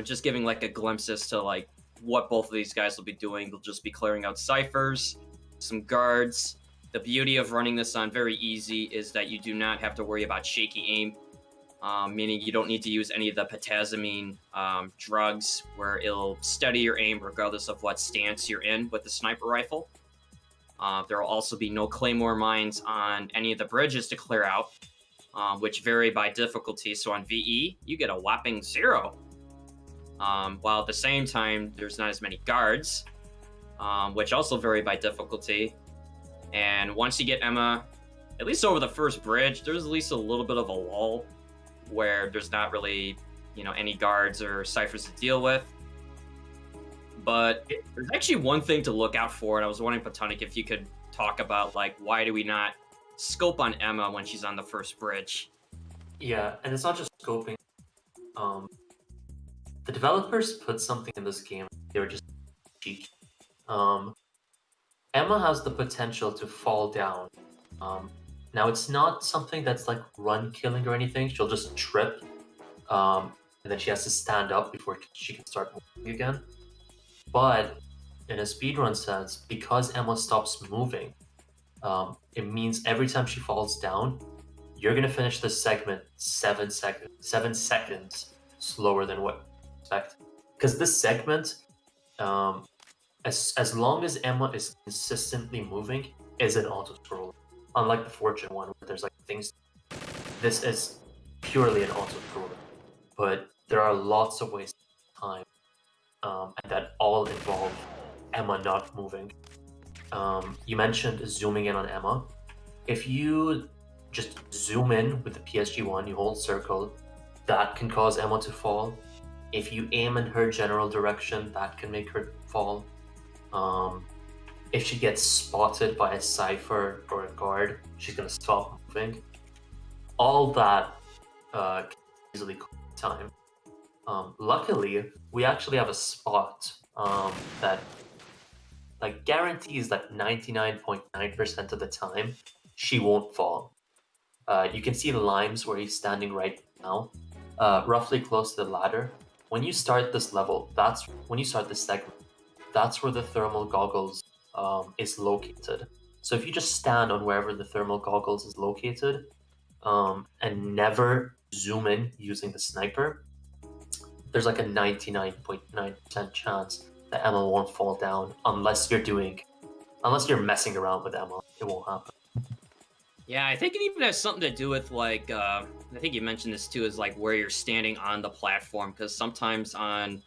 just giving like a glimpse as to like what both of these guys will be doing. They'll just be clearing out ciphers, some guards. The beauty of running this on very easy is that you do not have to worry about shaky aim, meaning you don't need to use any of the potassium drugs, where it'll steady your aim regardless of what stance you're in with the sniper rifle. There will also be no claymore mines on any of the bridges to clear out, which vary by difficulty. So on VE, you get a whopping 0. While at the same time, there's not as many guards, which also vary by difficulty. And once you get Emma, at least over the first bridge, there's at least a little bit of a lull where there's not really, any guards or ciphers to deal with. But there's actually one thing to look out for, and I was wondering, Platonic, if you could talk about, like, why do we not scope on Emma when she's on the first bridge? Yeah, and it's not just scoping. The developers put something in this game. They were just cheeky. Emma has the potential to fall down. Now, it's not something that's like run killing or anything. She'll just trip, and then she has to stand up before she can start moving again. But in a speedrun sense, because Emma stops moving, it means every time she falls down, you're going to finish this segment 7 seconds slower than what you expect. Because this segment, as long as Emma is consistently moving, is an auto-scroll. Unlike the Fortune one, where there's like things, this is purely an auto-scroller. But there are lots of ways to time, and that all involve Emma not moving. You mentioned zooming in on Emma. If you just zoom in with the PSG1, you hold circle, that can cause Emma to fall. If you aim in her general direction, that can make her fall. if she gets spotted by a Cypher or a guard, she's going to stop moving. All that can easily cause time. Luckily, we actually have a spot that like guarantees that 99.9% of the time she won't fall. You can see the limes where he's standing right now, roughly close to the ladder. When you start this level, when you start this segment, that's where the thermal goggles is located. So if you just stand on wherever the thermal goggles is located and never zoom in using the sniper, there's like a 99.9% chance that Emma won't fall down unless you're messing around with Emma. It won't happen. Yeah, I think it even has something to do with like I think you mentioned this too, is like where you're standing on the platform, because sometimes on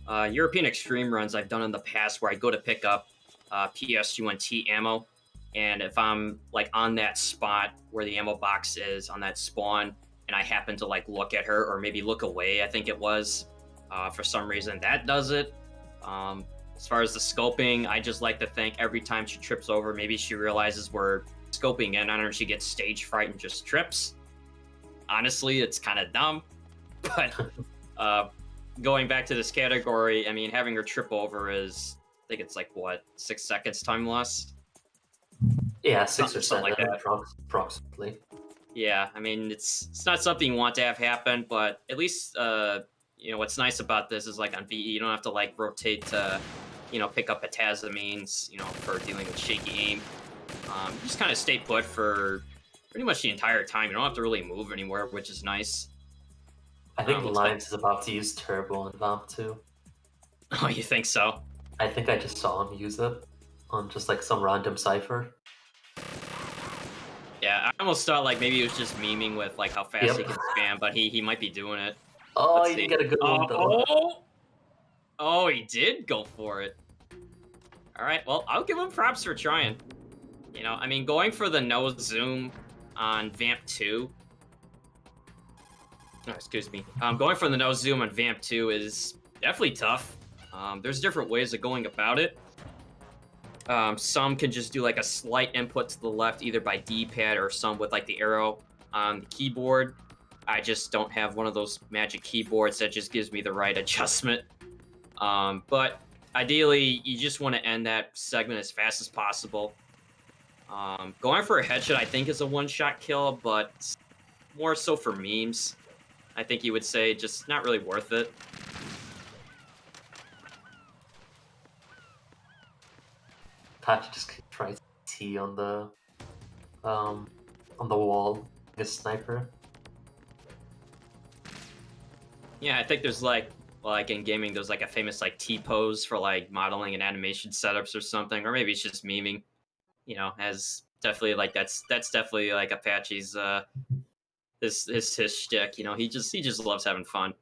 European Extreme runs I've done in the past where I go to pick up PSG1T ammo, and if I'm like on that spot where the ammo box is on that spawn, and I happen to like look at her or maybe look away, I think it was, for some reason that does it. As far as the scoping, I just like to think every time she trips over, maybe she realizes we're scoping in on her, she gets stage fright and just trips. Honestly, it's kind of dumb, but going back to this category, I mean, having her trip over is, I think it's like, what, 6 seconds time loss? Yeah, 6 or 7 something like that. Approximately. Yeah, I mean, it's not something you want to have happen, but at least, you know, what's nice about this is like on VE, you don't have to like rotate to, you know, pick up ApacheSmash, you know, for dealing with shaky aim. You just kind of stay put for pretty much the entire time. You don't have to really move anywhere, which is nice. I think Lions is about to use Turbo on Vamp too. Oh, you think so? I think I just saw him use it on just like some random Cypher. Yeah, I almost thought like maybe he was just memeing with like how fast he can spam, but he might be doing it. Oh, you didn't get a good one though. Oh, he did go for it. All right, well, I'll give him props for trying. You know, I mean, going for the no zoom on Vamp 2. Oh, excuse me. Going for the no zoom on Vamp 2 is definitely tough. There's different ways of going about it. Some can just do like a slight input to the left, either by D-pad or some with like the arrow on the keyboard. I just don't have one of those magic keyboards that just gives me the right adjustment. But ideally, you just want to end that segment as fast as possible. Going for a headshot, I think, is a one-shot kill, but more so for memes. I think you would say just not really worth it. Apache just tries T on the wall, a sniper. Yeah, I think there's like in gaming, there's like a famous like T pose for like modeling and animation setups or something, or maybe it's just memeing. You know, as definitely like that's definitely like Apache's his shtick. You know, he just loves having fun.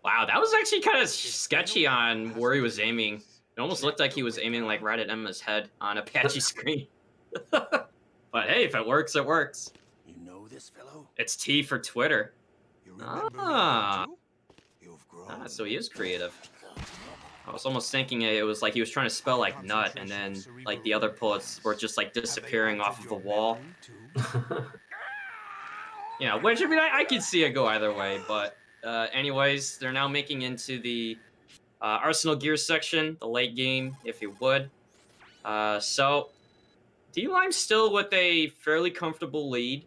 Wow, that was actually kind of sketchy on where he was aiming. It almost looked like he was aiming like right at Emma's head on Apache's screen. But hey, if it works, it works. You know this fellow? It's T for Twitter. You remember me, So he is creative. I was almost thinking it was like he was trying to spell like nut, and then like the other bullets were just like disappearing off of the wall. You know, which I mean, I could see it go either way, but anyways, they're now making into the Arsenal Gear section, the late game, if you would. So, D-Lime's still with a fairly comfortable lead.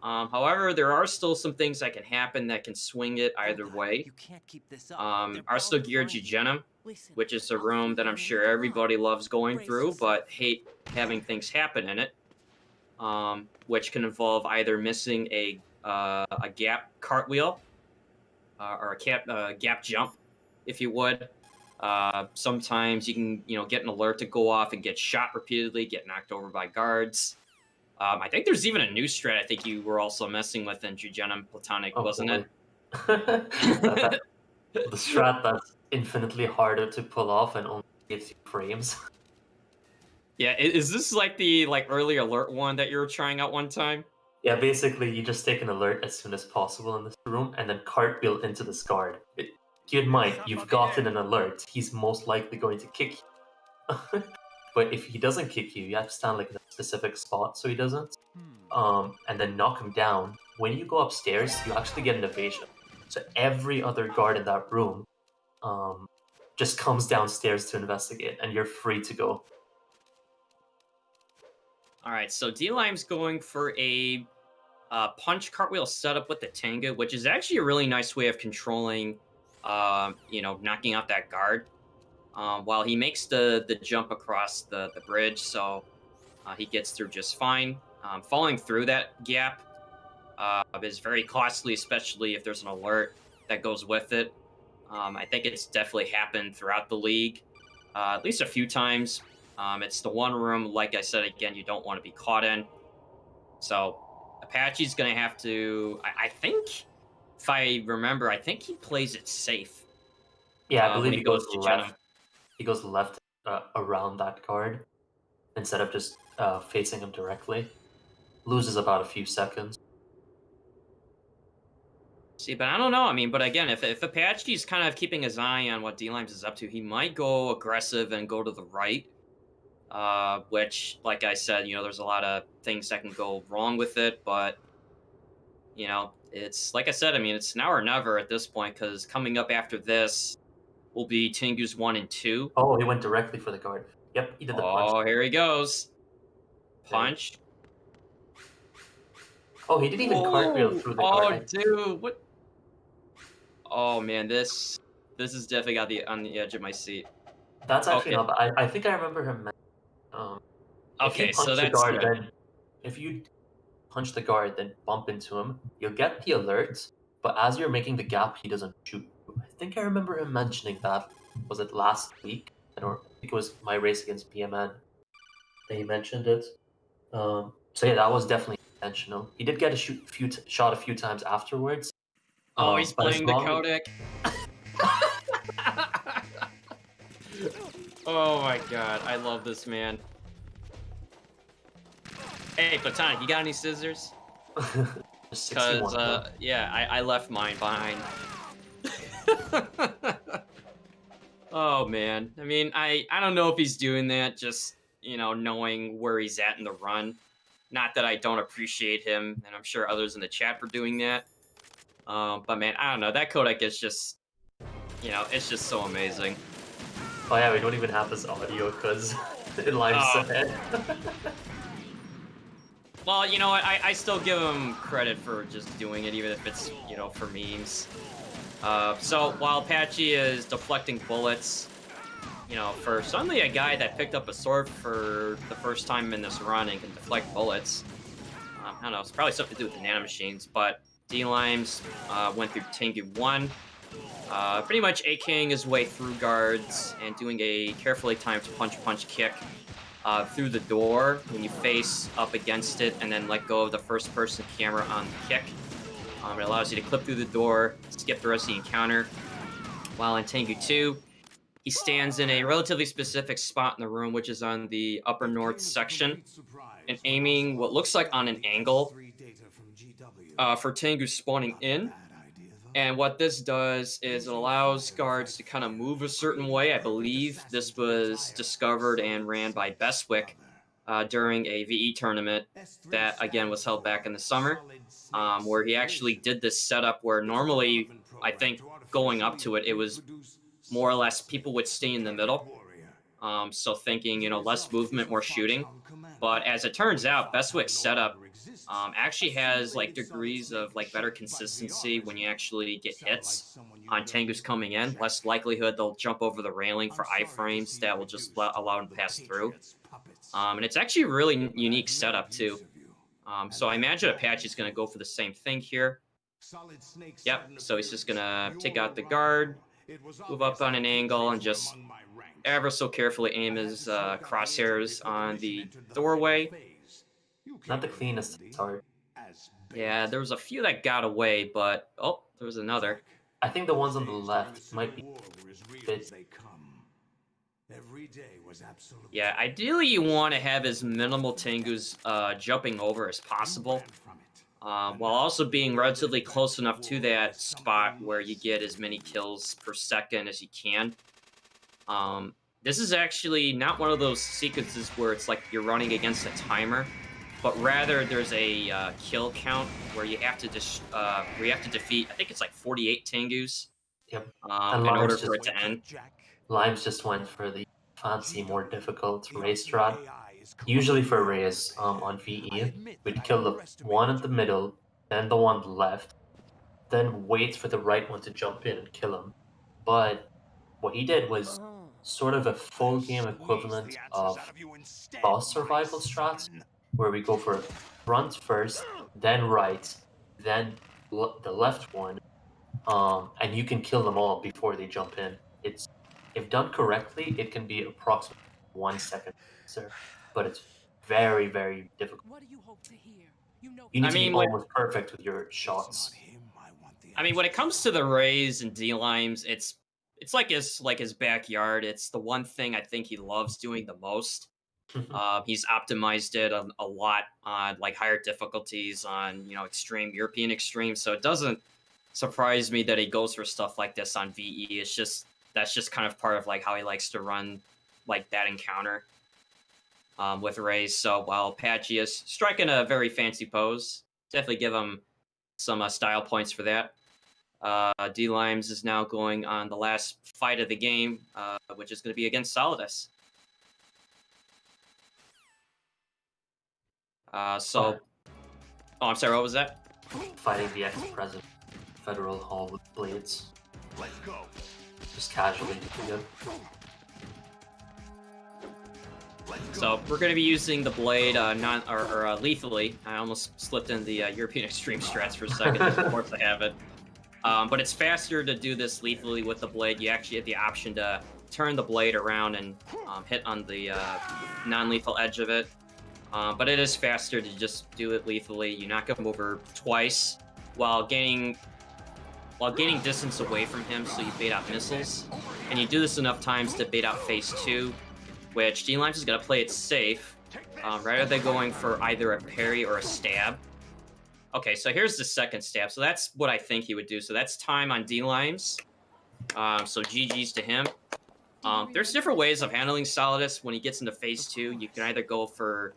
However, there are still some things that can happen that can swing it either way. You can't keep this up. Arsenal Gear Jugenum, which is a room that I'm sure everybody loves going through, but hate having things happen in it. Which can involve either missing a gap cartwheel or a gap jump, if you would. Sometimes you can, get an alert to go off and get shot repeatedly, get knocked over by guards. I think there's even a new strat I think you were also messing with in Jugenum Platonic, wasn't it? The strat that's infinitely harder to pull off and only gives you frames. Yeah, is this like the early alert one that you were trying out one time? Yeah, basically you just take an alert as soon as possible in this room and then cartwheel into this guard. keep in mind, you've gotten an alert. He's most likely going to kick you. But if he doesn't kick you, you have to stand like in a specific spot so he doesn't. And then knock him down. When you go upstairs, you actually get an evasion. So every other guard in that room just comes downstairs to investigate, and you're free to go. All right, so D-Lime's going for a punch cartwheel setup with the Tengu, which is actually a really nice way of controlling, knocking out that guard. While he makes the jump across the bridge, so he gets through just fine. Falling through that gap is very costly, especially if there's an alert that goes with it. I think it's definitely happened throughout the league, at least a few times. It's the one room, like I said again, you don't want to be caught in. So Apache's going to have to, I think, if I remember, I think he plays it safe. Yeah, I believe when he goes to left. He goes left around that guard instead of just facing him directly. Loses about a few seconds. See, but I don't know. I mean, but again, if Apache's kind of keeping his eye on what D-Limes is up to, he might go aggressive and go to the right. Which, like I said, there's a lot of things that can go wrong with it, but it's like I said. I mean, it's now or never at this point, because coming up after this will be Tengu's 1 and 2. Oh, he went directly for the guard. Yep, he did the punch. Oh, here he goes. Punch. Oh, he didn't even cartwheel through the guard. Oh, dude, what? Oh man, this is definitely got on the edge of my seat. That's actually not bad. I think I remember him. Okay, so that's guard, good. then if you punch the guard, then bump into him, you'll get the alert. But as you're making the gap, he doesn't shoot. I think I remember him mentioning that. Was it last week? I think it was my race against BMN that he mentioned it. So yeah, that was definitely intentional. He did get a shot a few times afterwards. Oh, he's playing the codec. Oh my god, I love this man. Hey, Platonic, you got any scissors? Because, yeah, I left mine behind. Oh, man. I mean, I don't know if he's doing that, just, knowing where he's at in the run. Not that I don't appreciate him, and I'm sure others in the chat for doing that. But, man, I don't know. That codec is just, it's just so amazing. Oh, yeah, we don't even have this audio because it lives ahead. Well, you know what? I still give him credit for just doing it, even if it's, for memes. So while Apache is deflecting bullets, for suddenly a guy that picked up a sword for the first time in this run and can deflect bullets, I don't know, it's probably something to do with the nanomachines, but D-Limes went through Tengu 1, pretty much AKing his way through guards and doing a carefully timed punch kick through the door when you face up against it and then let go of the first-person camera on the kick. It allows you to clip through the door, skip the rest of the encounter. While in Tengu 2, he stands in a relatively specific spot in the room, which is on the upper north section, and aiming what looks like on an angle for Tengu spawning in. And what this does is it allows guards to kind of move a certain way. I believe this was discovered and ran by Bestwick during a VE tournament that, again, was held back in the summer, where he actually did this setup where normally, I think, going up to it, it was more or less people would stay in the middle. So thinking, less movement, more shooting. But as it turns out, Bestwick's setup actually has degrees of better consistency when you actually get hits on Tengus coming in. Less likelihood they'll jump over the railing for iframes that will just allow them to pass through. And it's actually a really unique setup too. So I imagine Apache's going to go for the same thing here. Yep, so he's just going to take out the guard, move up on an angle, and just ever so carefully aim his crosshairs on the doorway. Not the cleanest start. Yeah, there was a few that got away, but oh, there was another. I think the ones on the left might be a bit. Yeah, ideally you want to have as minimal Tengus jumping over as possible. while also being relatively close enough to that spot where you get as many kills per second as you can. This is actually not one of those sequences where it's like you're running against a timer, but rather there's a kill count where you have to defeat. I think it's like 48 Tengus. Yep. In order for it to end. Limes just went for the fancy, more difficult race strat. Usually for race on VE, we'd kill the one at the middle, then the one left, then wait for the right one to jump in and kill him. But what he did was sort of a full game equivalent of boss survival strats, where we go for front first, then right, then the left one, and you can kill them all before they jump in. It's, if done correctly, it can be approximately 1 second, sir, but it's very, very difficult. What do you hope to hear? You know, You need to be almost perfect with your shots. I mean, when it comes to the Rays and D-Limes, it's like his backyard. It's the one thing I think he loves doing the most. He's optimized it a lot on like higher difficulties on extreme European extreme. So it doesn't surprise me that he goes for stuff like this on VE. That's just kind of part of like how he likes to run like that encounter with Rays. So while Apache is striking a very fancy pose, definitely give him some style points for that. D-Limes is now going on the last fight of the game, which is going to be against Solidus. Oh, I'm sorry, what was that? Fighting the ex-president, Federal Hall with blades. Let's go. Just casually. Yep. So we're going to be using the blade lethally. I almost slipped in the European extreme strats for a second. Of course I have it. But it's faster to do this lethally with the blade. You actually have the option to turn the blade around and hit on the non-lethal edge of it. But it is faster to just do it lethally. You knock him over twice while gaining distance away from him, so you bait out missiles. And you do this enough times to bait out phase 2, which D-Limes is going to play it safe, rather than going for either a parry or a stab. Okay, so here's the second stab. So that's what I think he would do. So that's time on D-Limes. So GG's to him. There's different ways of handling Solidus when he gets into phase 2. You can either go for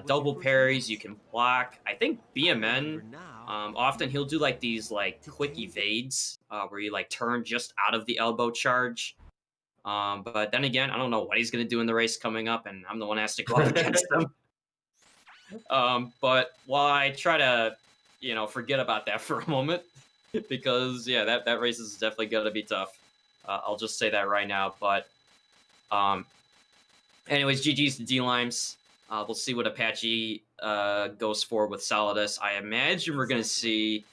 double parries, you can block. I think BMN, often he'll do like these like quick evades where you like turn just out of the elbow charge. But then again, I don't know what he's going to do in the race coming up, and I'm the one who has to go up against him. But while I try to, forget about that for a moment, because, yeah, that race is definitely going to be tough. I'll just say that right now. But anyways, GG's to D-Limes. We'll see what Apache goes for with Solidus. I imagine we're going to see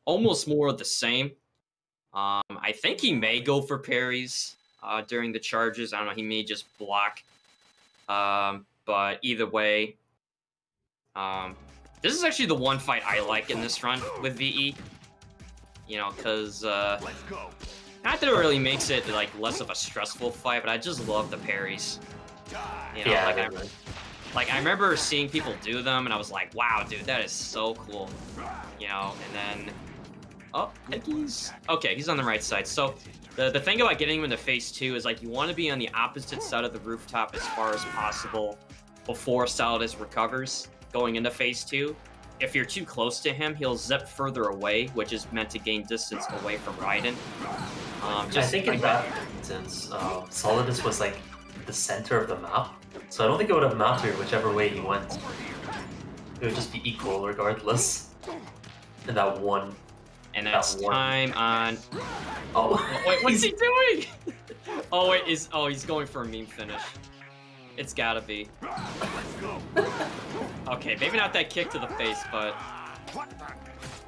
almost more of the same. I think he may go for parries during the charges. I don't know. He may just block. But either way, this is actually the one fight I like in this run with VE. Because not that it really makes it like less of a stressful fight, but I just love the parries. I remember seeing people do them, and I was like, wow, dude, that is so cool. And then... Oh, I think he's on the right side. So the thing about getting him into phase 2 is, like, you want to be on the opposite side of the rooftop as far as possible before Solidus recovers going into phase 2. If you're too close to him, he'll zip further away, which is meant to gain distance away from Raiden. I think in that instance, Solidus was, like, the center of the map. So I don't think it would have mattered whichever way he went. It would just be equal regardless. And that one. And that's time on... Oh, wait, what's he doing? Oh, wait, he's going for a meme finish. It's gotta be. Okay, maybe not that kick to the face, but...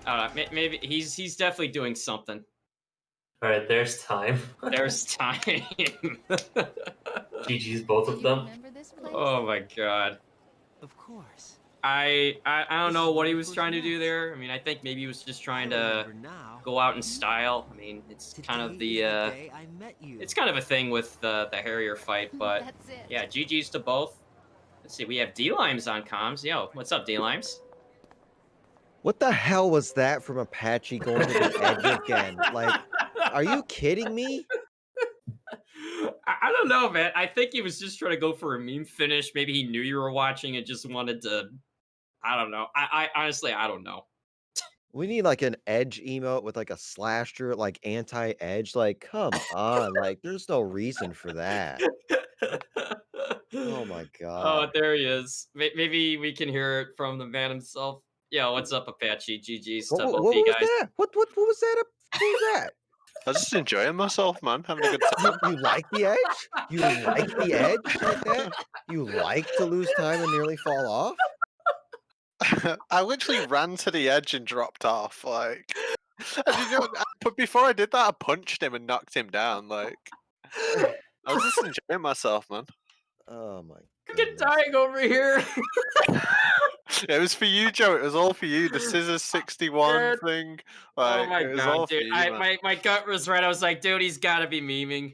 I don't know, maybe he's definitely doing something. Alright, there's time. There's time. GG's both of them. Oh my god. Of course. I don't know what he was trying to do there. I mean, I think maybe he was just trying to go out in style. I mean, it's kind of the it's kind of a thing with the Harrier fight, but yeah, GG's to both. Let's see, we have D-Limes on comms. Yo, what's up, D-Limes? What the hell was that from Apache going to the edge again? Like, are you kidding me? I don't know, man. I think he was just trying to go for a meme finish. Maybe he knew you were watching and just wanted to. I don't know. I honestly, I don't know. We need like an edge emote with like a slash through it, like anti-edge. Like, come on. Like, there's no reason for that. Oh my Oh, god. there he is. Maybe we can hear it from the man himself. Yo, what's up, Apache? GG's to both What of you was guys. that? What was that? What was that? I was just enjoying myself, man, having a good time. You like the edge? You like the edge like that? You like to lose time and nearly fall off? I literally ran to the edge and dropped off. Like, and you know, but before I did that, I punched him and knocked him down. Like, I was just enjoying myself, man. Oh my Fucking goodness. dying over here. It was for you, Joe. It was all for you. The scissors 61 Dude. thing. Oh Like, my it was all god, for dude. you, man. My gut was right. I was like, dude, he's gotta be memeing.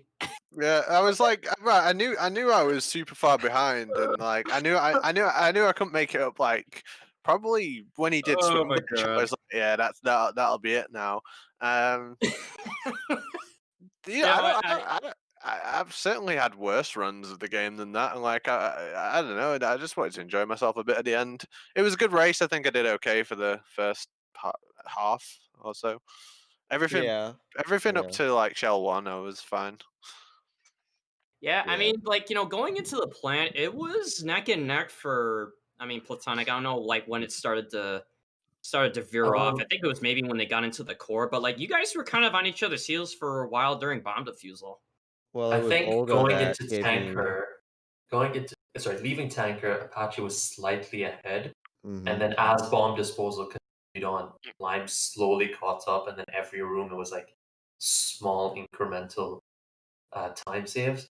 Yeah, I was like, right. I knew I was super far behind, and like, I knew I couldn't make it up. Like, probably when he did Oh swim my glitch, I god. was like, yeah, that'll be it now. Um, yeah, Yeah, I've certainly had worse runs of the game than that, and like, I don't know. I just wanted to enjoy myself a bit at the end. It was a good race. I think I did okay for the first half or so. Everything, Yeah. everything up Yeah. to like Shell 1, I was fine. yeah, I Yeah. mean, like, going into the plant, it was neck and neck for Platonic. I don't know like when it started to veer off. I think it was maybe when they got into the core, but like you guys were kind of on each other's heels for a while during bomb defusal. Well, I it was think Olga going that into gave me leaving tanker, Apache was slightly ahead, and mhm. then as bomb disposal continued on, Lime slowly caught up, and then every room it was like small incremental time saves.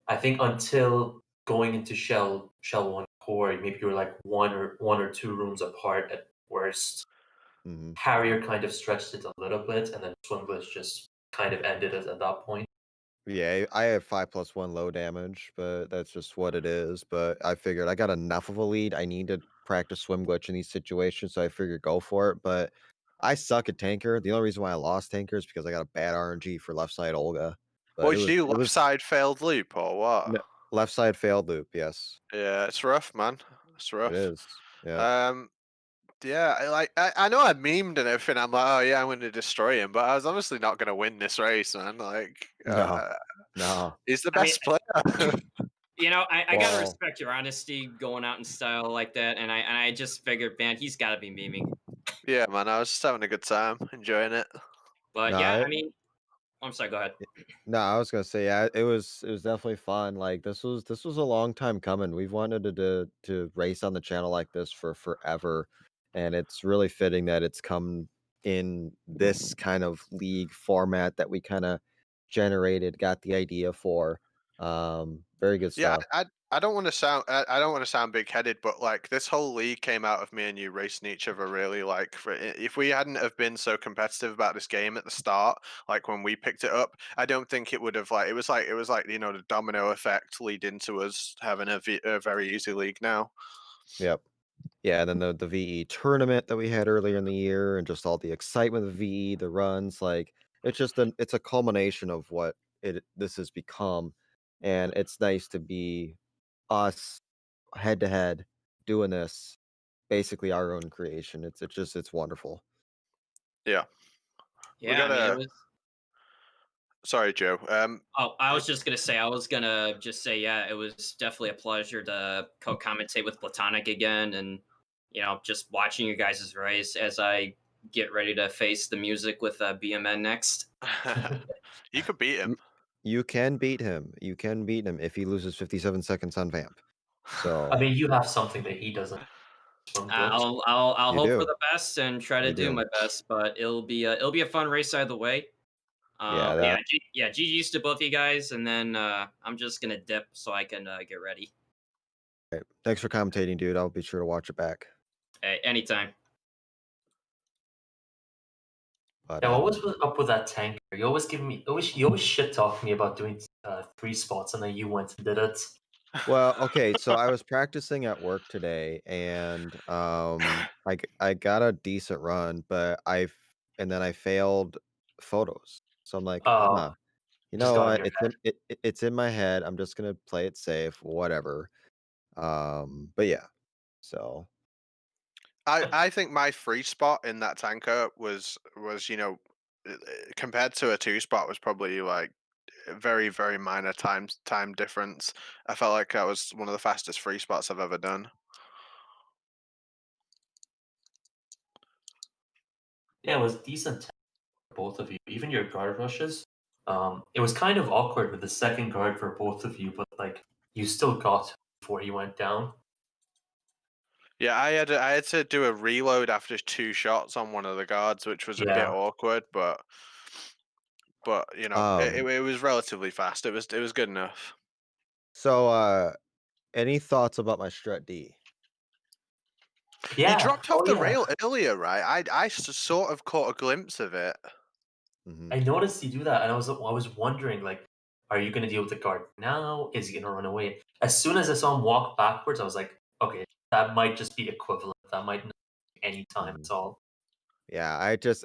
I think until going into Shell 1 core, maybe you were like one or two rooms apart at worst. Mhm. Harrier kind of stretched it a little bit, and then Swimblitz just kind of ended it at that point. Yeah, I have 5+1 low damage, but that's just what it is. But I figured I got enough of a lead. I need to practice swim glitch in these situations, so I figured go for it. But I suck at tanker. The only reason why I lost tanker is because I got a bad RNG for left side Olga. But What did you do? it Left was side failed loop or what? left side failed loop. Yes, Yeah, it's rough, man. It's it rough. is. Yeah. Yeah, I know I memed and everything. I'm like, oh yeah, I'm going to destroy him, but I was obviously not going to win this race, man. Like, No. No. he's the I mean, best player. I gotta Well, respect your honesty going out in style like that, and I just figured, man, he's gotta be memeing. Yeah, man, I was just having a good time, enjoying it. But yeah, no. I'm sorry, go ahead. No, I was gonna say, yeah, it was definitely fun. Like this was a long time coming. We've wanted to race on the channel like this for forever, and it's really fitting that it's come in this kind of league format that we kind of generated, got the idea for. Very good Yeah, stuff. I don't want to sound I don't want to sound big headed, but like this whole league came out of me and you racing each other really. Like, if we hadn't have been so competitive about this game at the start, like when we picked it up, I don't think it would have like it was like the domino effect leading to us having a very easy league now. Yep. Yeah, and then the VE tournament that we had earlier in the year and just all the excitement of VE, the runs, like it's a culmination of what this has become. And it's nice to be us head to head doing this, basically our own creation. It's wonderful. Yeah, we Yeah, got it a. was. Sorry, Joe. Oh, I was just gonna say, I was gonna just say, yeah, it was definitely a pleasure to co-commentate with Platonic again, and just watching you guys' race as I get ready to face the music with BMN next. You could beat him. You can beat him. You can beat him if he loses 57 seconds on Vamp. So I mean, you have something that he doesn't. Swimblitz. I'll you hope for do. the best and try to You do do. my best, but it'll be a fun race either way. Yeah, But that yeah, GG's to both you guys, and then I'm just gonna dip so I can get ready. thanks for commentating, dude. I'll be sure to watch it back. Hey, anytime. But Yeah, what was up with that tanker? You always shit talk me about doing 3 spots, and then you went and did it. Well, okay, so I was practicing at work today, and I got a decent run, but and then I failed photos. So I'm like, Oh, huh, you just know got in what? your It's in my head. I'm just gonna play it safe, whatever. But yeah, so I think my free spot in that tanker was compared to a two spot was probably like a very very minor time difference. I felt like that was one of the fastest free spots I've ever done. Yeah, it was decent for both of you. Even your guard rushes. It was kind of awkward with the second guard for both of you, but like you still got him before he went down. Yeah, I had to do a reload after 2 shots on one of the guards, which was a bit Yeah. awkward, but um, it was relatively fast. It was good enough. so any thoughts about my Strut D? You Yeah. dropped off Oh the yeah. rail earlier, right? Sort of caught a glimpse of it. Hmm. I noticed you do that, and I was wondering like, are you gonna deal with the guard now? Is he gonna run away? As soon as I saw him walk backwards, I was like, okay, that might just be equivalent. That might not be any time Hmm. at all. Yeah, I did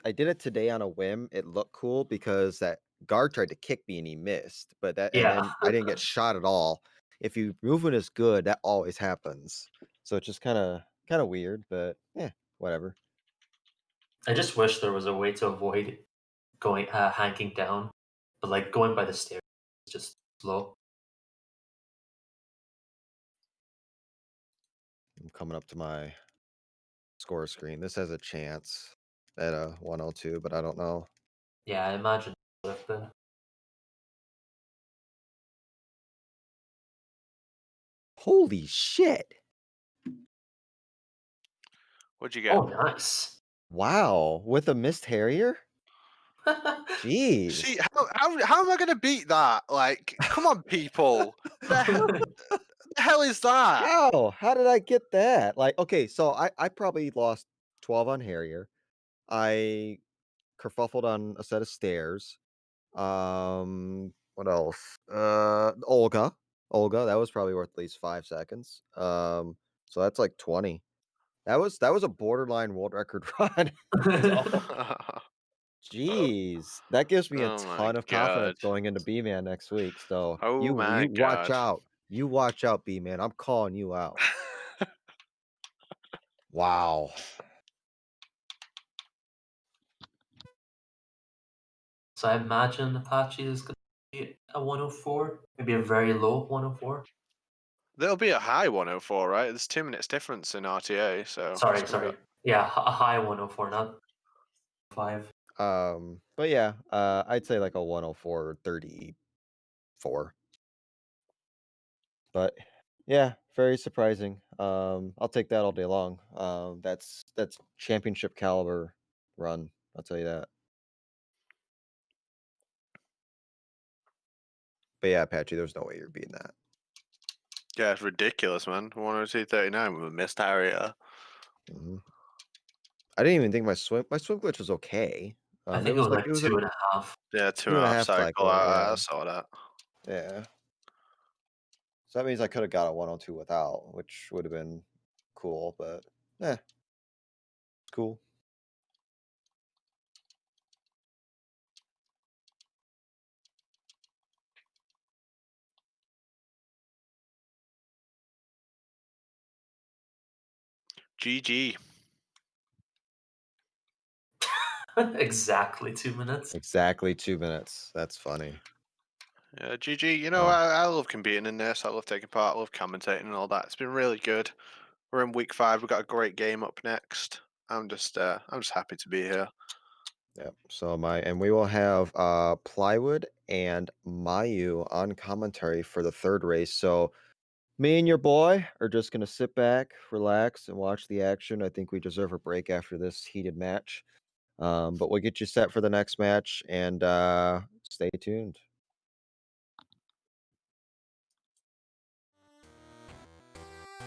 it today on a whim. It looked cool because that guard tried to kick me and he missed, but and Yeah. then I didn't get shot at all. If you movement is good, that always happens. So it's just kind of weird, but yeah, whatever. I just wish there was a way to avoid going hanking down, but like going by the stairs is just slow. I'm coming up to my score screen. This has a chance at a 102, but I don't know. Yeah, I imagine it would have been. Holy shit! What'd you get? Oh, nice. Wow, with a missed Harrier? See, Jeez. how am I gonna beat that? Like, come on, people. The hell is that? How? How did I get that? Like, okay, so I probably lost 12 on Harrier. I kerfuffled on a set of stairs. What else? Olga. Olga, that was probably worth at least 5 seconds. So that's like 20. That was a borderline world record run. So jeez. That gives me a Oh my ton of god. confidence going into B-Man next week. So Oh you my watch god. out. You watch out, B-Man. I'm calling you out. Wow. So I imagine Apache is going to be a 104, maybe a very low 104. There'll be a high 104, right? There's 2 minutes difference in RTA, so it's Sorry, gonna be. sorry. Yeah, a high 104, not 5. But yeah, I'd say like a 104.34. But yeah, very surprising. I'll take that all day long. That's championship caliber run. I'll tell you that. But yeah, Apache, there's no way you're beating that. Yeah, it's ridiculous, man. 102.39 with a missed area. Mhm. I didn't even think my swim glitch was okay. I It think it was was like like it was a 2.5. Yeah, two two and and a a half half cycle. cycle. I Yeah, saw that. yeah. So that means I could have got a 102 without, which would have been cool. But it's cool. GG. Exactly 2 minutes. Exactly 2 minutes. That's funny. Yeah, GG. Oh, I love competing in this. I love taking part. I love commentating and all that. It's been really good. We're in week 5. We've got a great game up next. I'm just happy to be here. yeah. So and we will have Plywood and Mayu on commentary for the third race. So me and your boy are just gonna sit back, relax, and watch the action. I think we deserve a break after this heated match. But we'll get you set for the next match and stay tuned.